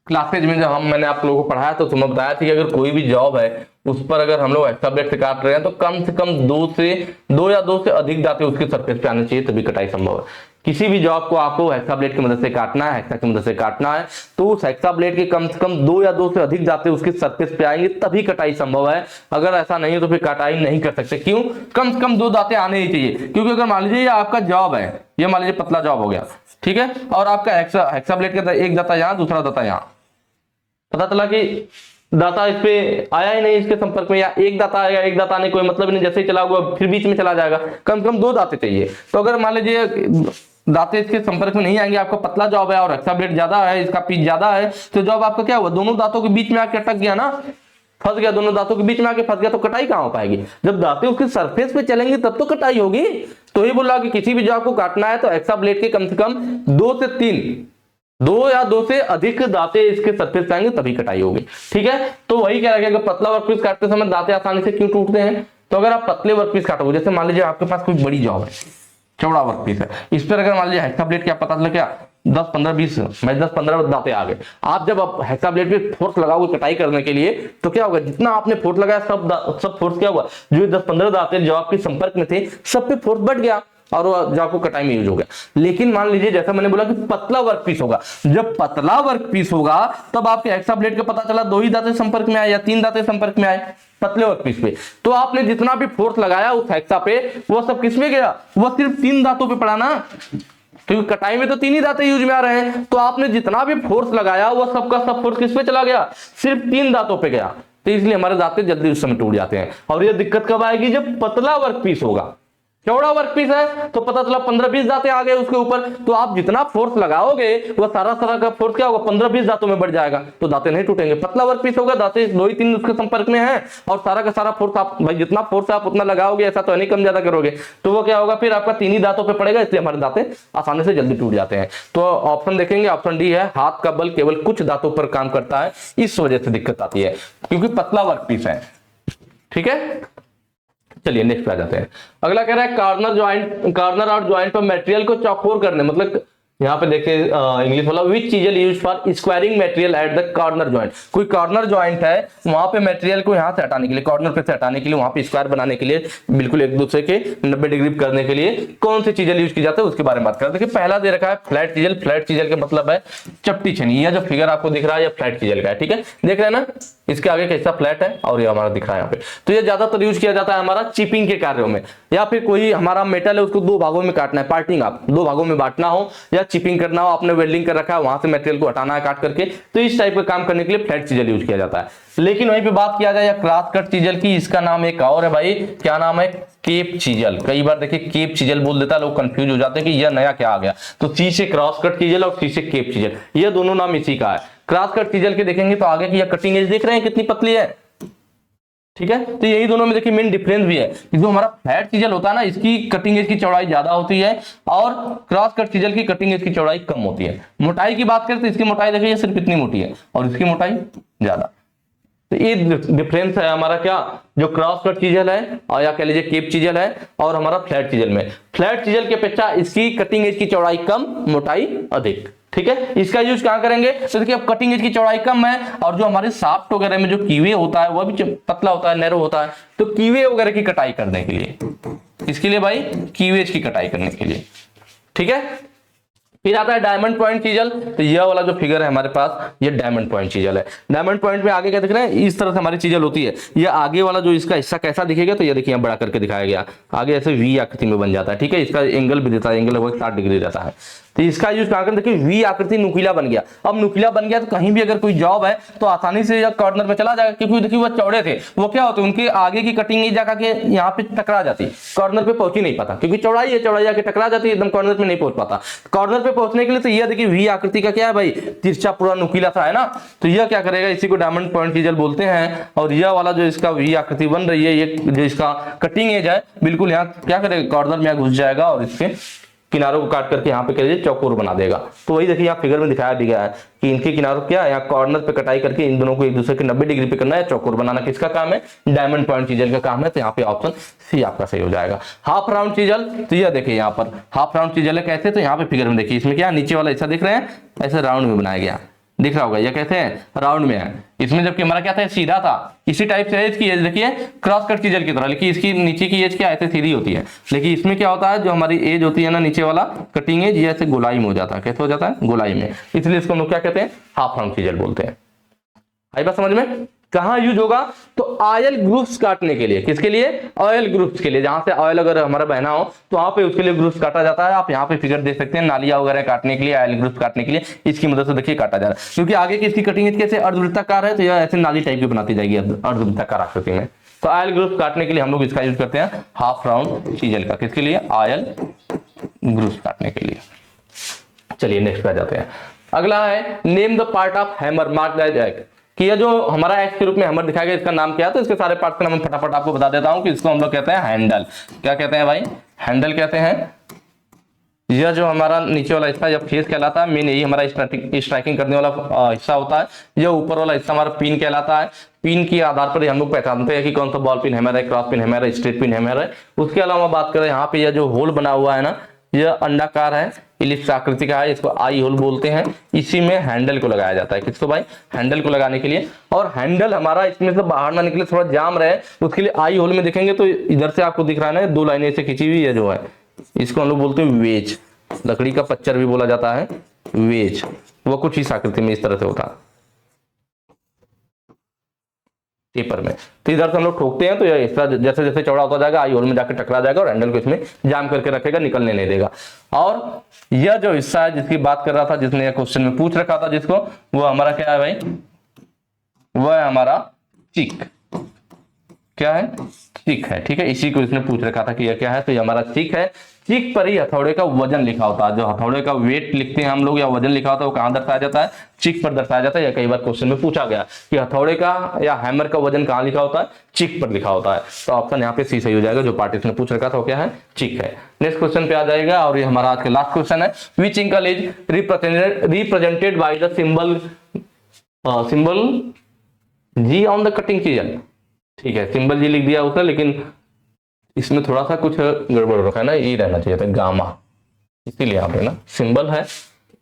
क्लासेज में, जब मैंने आप लोगों को पढ़ाया तो तुम्हें बताया था कि अगर कोई भी जॉब है उस पर अगर हम लोग हेक्सा ब्लेड से काट रहे हैं तो कम से कम 2 या 2 से अधिक दांते उसके सरफेस पे आने चाहिए तभी कटाई संभव है। किसी भी जॉब को आपको हेक्सा ब्लेड की मदद से काटना है, हेक्सा की मदद से काटना है, तो उस हेक्सा ब्लेड के कम से कम 2 या 2 से अधिक दांते उसके सरफेस पे आएंगे तभी कटाई संभव है। अगर ऐसा नहीं है तो फिर कटाई नहीं कर सकते। क्यों? कम से कम 2 दांते आने ही चाहिए, क्योंकि अगर मान लीजिए आपका जॉब है, ये मान लीजिए पतला जॉब हो गया, ठीक है, और आपका हेक्सा ब्लेड का एक दांता यहाँ दूसरा दांता यहाँ, पता चला कि दाता इस पे आया ही नहीं इसके संपर्क में, या एक दाता आएगा, एक दाता आने कोई मतलब नहीं, जैसे ही चला हुआ फिर बीच में चला जाएगा, कम से कम 2 दाते चाहिए। तो अगर मान लीजिए दाते इसके संपर्क में नहीं आएंगे, आपका पतला जॉब है और हेक्सा ब्लेड ज्यादा है, इसका पीच ज्यादा है, तो जॉब आपका क्या हुआ, दोनों दांतों के बीच में आके अटक गया ना, फंस गया, दोनों दांतों के बीच में आके फंस गया, तो कटाई कहां हो पाएगी। जब दांते उसके सरफेस पे चलेंगे तब तो कटाई होगी। तो ये बोल रहा कि किसी भी जॉब को काटना है तो हेक्सा ब्लेड के कम से कम 2 या 2 से अधिक दांते इसके सरफेस पे आएंगे तभी कटाई होगी, ठीक है। तो वही कह रहा है कि पतला वर्कपीस काटते समय दांते आसानी से क्यों टूटते हैं, तो अगर आप पतले वर्कपीस काटोगे, जैसे मान लीजिए आपके पास कोई बड़ी जॉब है, चौड़ा वर्कपीस है, इस पर अगर मान लीजिए हेक्सा ब्लेड क्या पता चला क्या 10-15 दांते आ गए, आप जब हेक्सा ब्लेड पे फोर्स लगाओगे कटाई करने के लिए तो क्या होगा, जितना आपने फोर्स लगाया सब फोर्स क्या हुआ, जो 10-15 दांते जो आपके संपर्क में थे सब पे फोर्स बढ़ गया और वो जो आपको कटाई में यूज हो गया। लेकिन मान लीजिए जैसा मैंने बोला कि पतला वर्कपीस होगा, जब पतला वर्कपीस होगा तब आपके हेक्सा ब्लेड का पता चला 2 ही दांते संपर्क में आए या 3 दांते संपर्क में आए पतले वर्कपीस पे, तो आपने जितना भी फोर्स लगाया उस हेक्सा पे वो सब किस में गया, वो सिर्फ 3 दांतों पे पड़ा ना, क्योंकि कटाई में तो 3 ही दांते यूज में आ रहे हैं, तो आपने जितना भी फोर्स लगाया वो सबका सब फोर्स किस पे चला गया, सिर्फ 3 दांतों पे गया, तो इसलिए हमारे दांते जल्दी उस समय टूट जाते हैं। और ये दिक्कत कब आएगी, जब पतला वर्कपीस होगा, चौड़ा वर्कपीस है तो पता चला 15-20 दांते आ गए उसके ऊपर, तो आप जितना फोर्स लगाओगे वो सारा का फोर्स क्या होगा, 15-20 दांतों में बढ़ जाएगा, तो दांते नहीं टूटेंगे। पतला वर्कपीस होगा, दांते 2-3 उसके संपर्क में हैं और सारा का सारा फोर्स आप भाई जितना फोर्स आप उतना लगाओगे, ऐसा तो नहीं कम ज्यादा करोगे, तो वो क्या होगा, फिर आपका 3 ही दांतों पर पड़ेगा, इसलिए हमारे दांते आसानी से जल्दी टूट जाते हैं। तो ऑप्शन देखेंगे, ऑप्शन डी है, हाथ का बल केवल कुछ दांतों पर काम करता है, इस वजह से दिक्कत आती है क्योंकि पतला वर्कपीस है, ठीक है। चलिए नेक्स्ट पे आ जाते हैं। अगला कह रहा है कॉर्नर और ज्वाइंट पर मटेरियल को चौकोर करने, मतलब यहाँ पे देखिए इंग्लिश वाला, which chisel use for squaring material at the corner joint, कोई कॉर्नर ज्वाइंट है वहां पे मटेरियल को यहाँ से हटाने के लिए, कॉर्नर पे से हटाने के लिए, वहां पे स्क्वायर बनाने के लिए, बिल्कुल एक दूसरे के 90 डिग्री करने के लिए कौन सी चीजल यूज की जाती है उसके बारे में बात करें। देखिए पहला दे रखा है फ्लैट चीजल, फ्लैट चीजल का मतलब है चपटी छेनी, यह जो फिगर आपको दिख रहा है ये फ्लैट चीजल का है, ठीक है, देख रहे हैं ना, इसके आगे कैसा फ्लैट है और ये हमारा दिख रहा है यहाँ पे, तो ये ज्यादातर यूज किया जाता है हमारा चिपिंग के कार्यों में, या फिर कोई हमारा मेटल है उसको 2 भागों में काटना है, पार्टिंग आप 2 भागों में बांटना हो या चिपिंग करना हो, आपने वेल्डिंग कर रखा है वहां से मटेरियल को हटाना है काट करके, तो इस टाइप का काम करने के लिए फ्लैट चीजल यूज किया जाता है। लेकिन वहीं पे बात किया जाए क्रॉस कट चीजल की, इसका नाम एक और है भाई, क्या नाम है, केप चीजल। कई बार देखिए केप चीजल बोल देता है, लोग कंफ्यूज हो जाते हैं कि यह नया क्या आ गया, तो सी से क्रॉस कट चीजल और सी से केप चीजल, ये दोनों नाम इसी का है। क्रॉस कट चीजल के देखेंगे तो आगे की यह कटिंग एज देख रहे हैं कितनी पतली है, ठीक है, तो यही दोनों में देखिए मेन डिफरेंस भी है कि जो हमारा फ्लैट चीजल होता है ना, इसकी कटिंग एज की चौड़ाई ज्यादा होती है और क्रॉस कट चीजल की कटिंग एज की चौड़ाई कम होती है। मोटाई की बात करें तो इसकी मोटाई देखिए सिर्फ इतनी मोटी है और इसकी मोटाई ज्यादा, तो ये डिफरेंस है हमारा क्या, जो क्रॉस कट चीजल है और या कह लीजिए केप चीजल है और हमारा फ्लैट चीजल में, फ्लैट चीजल की अपेक्षा इसकी कटिंग एज की चौड़ाई कम, मोटाई अधिक, ठीक है। इसका यूज कहां करेंगे, तो देखिए अब कटिंग एज की चौड़ाई कम है और जो हमारे शाफ्ट वगैरह में जो कीवे होता है वह भी पतला होता है, नैरो होता है, तो कीवे वगैरह की कटाई करने के लिए किसके लिए भाई? क्लीवेज की कटाई करने के लिए। ठीक है, फिर आता है डायमंड पॉइंट चीजल। तो यह वाला जो फिगर है हमारे पास, ये डायमंड पॉइंट चीजल है। डायमंड पॉइंट में आगे क्या दिख रहा है? इस तरह से हमारी चीजल होती है। ये आगे वाला जो इसका हिस्सा कैसा दिखेगा, तो ये देखिए बड़ा करके दिखाया गया, आगे ऐसे वी आकृति में बन जाता है। ठीक है, इसका एंगल भी देता है, एंगल लगभग 60 डिग्री रहता है। तो इसका यूज क्या देखिए, वी आकृति नुकीला बन गया। अब नुकीला बन गया तो कहीं भी अगर कोई जॉब है तो आसानी से कॉर्नर में चला जाएगा, क्योंकि देखिए वो चौड़े थे, वो क्या होते उनके आगे की कटिंग नहीं जाकर के यहाँ पे टकरा जाती, कॉर्नर पे पहुंच ही नहीं पाता, क्योंकि चौड़ाई है, चौड़ाई जाके टकरा जाती है, एकदम कॉर्नर पे नहीं पहुंच पाता। कॉर्नर पे पहुंचने के लिए तो यह देखिए वी आकृति का क्या है भाई, तिरछा पूरा नुकीला सा है ना, तो यह क्या करेगा, इसी को डायमंड पॉइंट चीजल बोलते हैं। और यह वाला जो इसका वी आकृति बन रही है, ये जो इसका कटिंग एज है, बिल्कुल यहाँ क्या करेगा, कॉर्नर में घुस जाएगा और इसके किनारों को काट करके यहाँ पे कह लीजिए चौकोर बना देगा। तो वही देखिए यहाँ फिगर में दिखाया भी गया है कि इनके किनारों क्या है, यहाँ कॉर्नर पे कटाई करके इन दोनों को एक दूसरे के 90 डिग्री पे करना है, चौकोर बनाना किसका काम है, डायमंड पॉइंट चीजल का काम है। तो यहाँ पे ऑप्शन सी आपका सही हो जाएगा। हाफ राउंड चीजल, तो यह देखिए यहाँ पर हाफ राउंड चीजल है कैसे, तो यहाँ पे फिगर में देखिए, इसमें क्या नीचे वाला ऐसा दिख रहे हैं, ऐसे राउंड में बनाया गया, दिख रहा होगा, ये कहते हैं राउंड में है। इसमें जबकि हमारा क्या था, सीधा था, इसी टाइप से एज की एज देखिए क्रॉस कट चीजल की तरह, लेकिन इसकी नीचे की एज क्या ऐसे सीधी होती है, लेकिन इसमें क्या होता है, जो हमारी एज होती है ना नीचे वाला कटिंग एज, ये ऐसे गोलाई में हो जाता है। कैसे हो जाता है, गोलाई में, इसलिए इसको हम लोग क्या कहते हैं, हाफ राउंड चीजल बोलते हैं। आई बात समझ में? कहां यूज होगा, तो ऑयल ग्रुप्स काटने के लिए, किसके लिए, ऑयल ग्रुप्स के लिए, जहां से ऑयल अगर हमारा बहना हो तो वहां पे उसके लिए ग्रुप्स काटा जाता है। आप यहाँ पे फिगर देख सकते हैं, नालियां वगैरह काटने के लिए, ऑयल ग्रुप्स काटने के लिए इसकी मदद से देखिए काटा जा रहा है, क्योंकि आगे की इसकी कटिंग कैसे अर्धवृत्ताकार है, तो यह ऐसे नाली टाइप की बनाती जाएगी अर्धवृत्ताकार आकृति में। तो ऑयल ग्रुप्स काटने के लिए हम लोग इसका यूज करते हैं हाफ राउंड चीजल का, किसके लिए, ऑयल ग्रुप्स काटने के लिए। चलिए नेक्स्ट पे आ जाते हैं। अगला है name the part of hammer mark that egg, कि ये जो हमारा एक्स के रूप में हैमर दिखाया गया, इसका नाम क्या है, तो इसके सारे पार्ट का नाम मैं फटाफट आपको बता देता हूं कि इसको हम लोग कहते हैं हैंडल। क्या कहते हैं भाई, हैंडल कहते हैं। यह जो हमारा नीचे वाला हिस्सा जब फेस कहलाता है, मेन यही हमारा स्ट्राइकिंग करने वाला हिस्सा होता है। यह ऊपर वाला हिस्सा हमारा पिन कहलाता है। पिन के आधार पर हम लोग पहचानते हैं कि कौन सा बॉल पिन हैमर है, क्रॉस पिन हैमर है, स्ट्रेट पिन हैमर है। उसके अलावा बात करें यहाँ पे यह जो होल बना हुआ है ना, यह अंडाकार है, इलिप्स आकृति का है, इसको आई होल बोलते हैं। इसी में हैंडल को लगाया जाता है, किसको भाई, हैंडल को लगाने के लिए। और हैंडल हमारा इसमें से बाहर ना निकले, थोड़ा जाम रहे, उसके लिए आई होल में देखेंगे तो इधर से आपको दिख रहा है ना, दो लाइनें से खींची हुई है जो है, इसको हम लोग बोलते हैं वेज। लकड़ी का पच्चर भी बोला जाता है, वेज। वो कुछ इस आकृति में इस तरह से होता है पेपर में। तो इधर से हम लोग ठोकते हैं तो ये जैसे जैसे चौड़ा होता जाएगा, आई होल में जाकर टकरा जाएगा और हैंडल को इसमें जाम करके रखेगा, निकलने नहीं देगा। और यह जो हिस्सा है जिसकी बात कर रहा था, जिसने यह क्वेश्चन में पूछ रखा था जिसको, वो हमारा क्या है भाई, वह है हमारा चिक। क्या है, चिक है। ठीक है, इसी को इसने पूछ रखा था कि यह क्या है, तो ये हमारा चिक है। चिक पर ही हथौड़े का वजन लिखा होता है, जो हथौड़े का वेट लिखते हैं हम लोग या वजन लिखा होता है, वो कहां दर्शाया जाता है, चिक पर दर्शाया जाता है। या कई बार क्वेश्चन में पूछा गया कि हथौड़े का या हैमर का वजन कहां लिखा होता है, चिक पर लिखा होता है। तो ऑप्शन यहाँ पे सी सही हो जाएगा, जो पार्ट इसने पूछ रखा था वो क्या है, चिक है। नेक्स्ट क्वेश्चन पे आ जाएगा, और ये हमारा आज का लास्ट क्वेश्चन है। Which angle is represented by the symbol G on the cutting chisel. ठीक है, सिंबल जी लिख दिया उसने, लेकिन इसमें थोड़ा सा कुछ गड़बड़ रखा है ना, ये रहना चाहिए था गामा, इसीलिए यहाँ पे ना सिंबल है,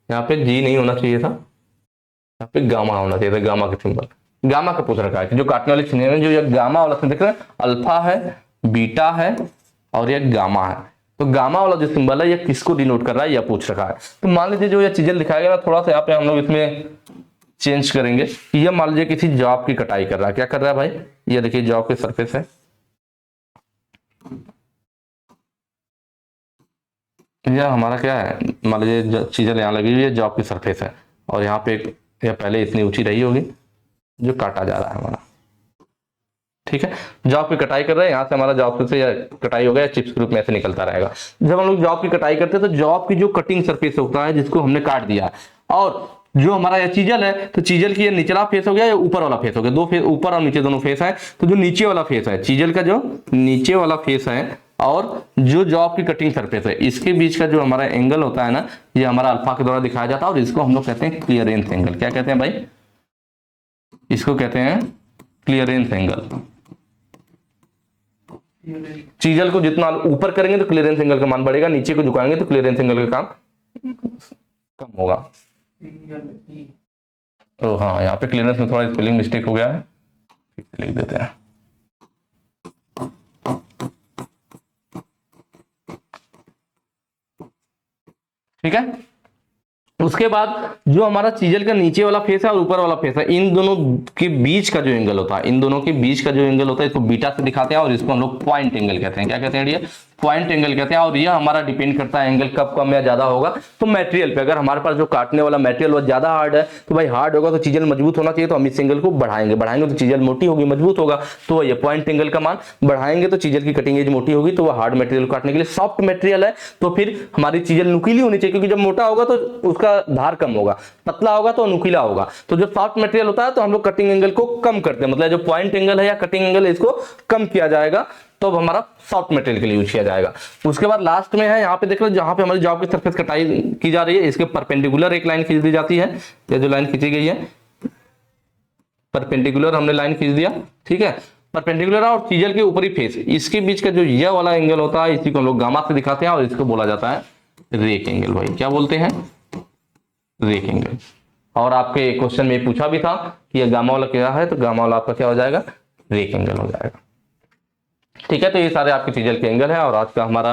यहाँ पे जी नहीं होना चाहिए था, यहाँ पे गामा होना चाहिए था, गामा का सिंबल। गामा का पूछ रखा है कि जो काटने वाले चिन्ह है, जो ये गामा वाला देख रहे हैं, अल्फा है, बीटा है और ये गामा है। तो गामा वाला जो सिंबल है ये किसको डिनोट कर रहा है, यह पूछ रखा है। तो मान लीजिए जो ये चीजें दिखाया गया ना, थोड़ा सा यहाँ पे हम लोग इसमें चेंज करेंगे। ये मान लीजिए किसी जॉब की कटाई कर रहा है, क्या कर रहा है भाई, ये देखिए जॉब के सरफेस है, यह हमारा क्या है, मान लीजिए चीजें यहाँ लगी हुई है, जॉब की सरफेस है, और यहाँ पे यह पहले इतनी ऊंची रही होगी, जो काटा जा रहा है हमारा। ठीक है, जॉब की कटाई कर रहे हैं, यहाँ से हमारा जॉब से कटाई हो गया, चिप्स के रूप में ऐसे निकलता रहेगा। जब हम लोग जॉब की कटाई करते हैं तो जॉब की जो कटिंग सरफेस होता है जिसको हमने काट दिया, और जो हमारा ये चीजल है, तो चीजल की ये निचला फेस हो गया या ऊपर वाला फेस हो गया, दो फेस, ऊपर और नीचे दोनों फेस है। तो जो नीचे वाला फेस है चीजल का, जो नीचे वाला फेस है और जो जॉब की कटिंग सरफेस है, इसके बीच का जो हमारा एंगल होता है ना, ये हमारा अल्फा के द्वारा दिखाया जाता है, और इसको हम लोग कहते हैं क्लियरेंस एंगल। क्या कहते हैं भाई, इसको कहते हैं क्लियरेंस एंगल। चीजल को जितना ऊपर करेंगे तो क्लियरेंस एंगल का मान बढ़ेगा, नीचे को झुकाएंगे तो क्लियरेंस एंगल का काम कम होगा। तो हाँ, यहाँ पे क्लियरेंस में थोड़ा स्पेलिंग मिस्टेक हो गया है, लिख देते हैं। ठीक है। उसके बाद जो हमारा चीजल का नीचे वाला फेस है और ऊपर वाला फेस है, इन दोनों के बीच का जो एंगल होता है, इन दोनों के बीच का जो एंगल होता है, इसको बीटा से दिखाते हैं और इसको हम लोग पॉइंट एंगल कहते हैं। क्या कहते हैं? ये पॉइंट एंगल कहते हैं। और यह हमारा डिपेंड करता है एंगल कब कम या ज्यादा होगा तो मटेरियल पे। अगर हमारे पास जो काटने वाला मटेरियल वो ज्यादा हार्ड है तो भाई हार्ड होगा तो चीजल मजबूत होना चाहिए, तो हम इस एंगल को बढ़ाएंगे तो चीजल मोटी होगी, मजबूत होगा, तो ये पॉइंट एंगल का मान बढ़ाएंगे तो चीजल की कटिंग एज मोटी होगी, तो वह हार्ड मटेरियल को काटने के लिए। सॉफ्ट मटेरियल है तो फिर हमारी चीजल नुकीली होनी चाहिए, क्योंकि जब मोटा होगा तो उसका धार कम होगा, पतला होगा तो नुकीला होगा। तो जो सॉफ्ट मटेरियल होता है तो हम लोग कटिंग एंगल को कम करते हैं, मतलब जो पॉइंट एंगल है या कटिंग एंगल है इसको कम किया जाएगा, तो हमारा सॉफ्ट मटेरियल के लिए यूज किया जाएगा। उसके बाद लास्ट में है, यहाँ पे देख लो, जहां पे हमारी जॉब की सरफेस कटाई की जा रही है, इसके परपेंडिकुलर एक लाइन खींच दी जाती है। ये जो लाइन खींची गई है परपेंडिकुलर, हमने लाइन खींच दिया, ठीक है। परपेंडिकुलर और चीजल के ऊपरी फेस, इसके बीच का जो यह वाला एंगल होता है, इसी को हम लोग गामा से दिखाते हैं और इसको बोला जाता है रेक एंगल। भाई क्या बोलते हैं? Rake angle. और आपके क्वेश्चन में पूछा भी था कि यह गामा वाला क्या है, तो गामा वाला आपका क्या हो जाएगा? रेक एंगल हो जाएगा। ठीक है, तो ये सारे आपके चीजल के एंगल है और आज का हमारा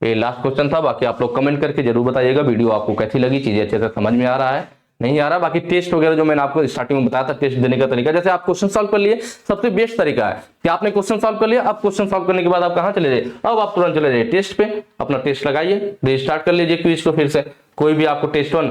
ये लास्ट क्वेश्चन था। बाकी आप लोग कमेंट करके जरूर बताइएगा वीडियो आपको कैसी लगी, चीजें अच्छे से समझ में आ रहा है नहीं आ रहा। बाकी टेस्ट वगैरह जो मैंने आपको स्टार्टिंग में बताया था, टेस्ट देने का तरीका, जैसे आप क्वेश्चन सॉल्व कर लिए, सबसे बेस्ट तरीका है कि आपने क्वेश्चन सॉल्व कर लिया, अब क्वेश्चन सॉल्व करने के बाद आप कहां चले जाइए? अब आप तुरंत चले जाइए टेस्ट पे, अपना टेस्ट लगाइए, रिस्टार्ट कर लीजिए क्विज को फिर से। कोई भी आपको टेस्ट 1,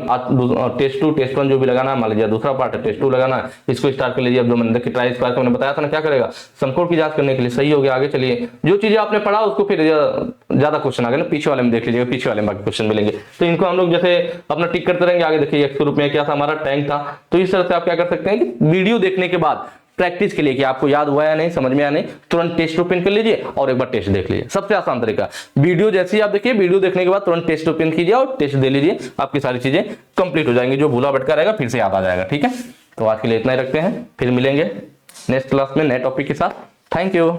टेस्ट 2, टेस्ट 1 जो भी लगाना है, मान लीजिए दूसरा पार्ट है टेस्ट 2 लगाना है, इसको स्टार्ट कर लीजिए। अब जो मैंने देखिए ट्राई स्क्वायर का मैंने बताया था ना, क्या करेगा? समकोण की जांच करने के लिए सही हो गया, आगे चलिए। जो चीजें आपने पढ़ा उसको फिर ज्यादा क्वेश्चन आ गए ना, पीछे वाले में देख लीजिएगा, पीछे वाले में बाकी क्वेश्चन मिलेंगे, तो इनको हम लोग जैसे अपना टिक करते रहेंगे। आगे देखिए एक्स रूप में क्या था हमारा? टैंक था। तो इस तरह से आप क्या कर सकते हैं कि वीडियो देखने के बाद प्रैक्टिस के लिए कि आपको याद हुआ या नहीं, समझ में आया नहीं, तुरंत टेस्ट ओपन कर लीजिए और एक बार टेस्ट देख लीजिए। सबसे आसान तरीका, वीडियो जैसे ही आप देखिए, वीडियो देखने के बाद तुरंत टेस्ट ओपन कीजिए और टेस्ट दे लीजिए, आपकी सारी चीजें कंप्लीट हो जाएंगी, जो भूला भटका रहेगा फिर से याद आ जाएगा। ठीक है, तो आज के लिए इतना ही रखते हैं, फिर मिलेंगे नेक्स्ट क्लास में नए टॉपिक के साथ। Thank you.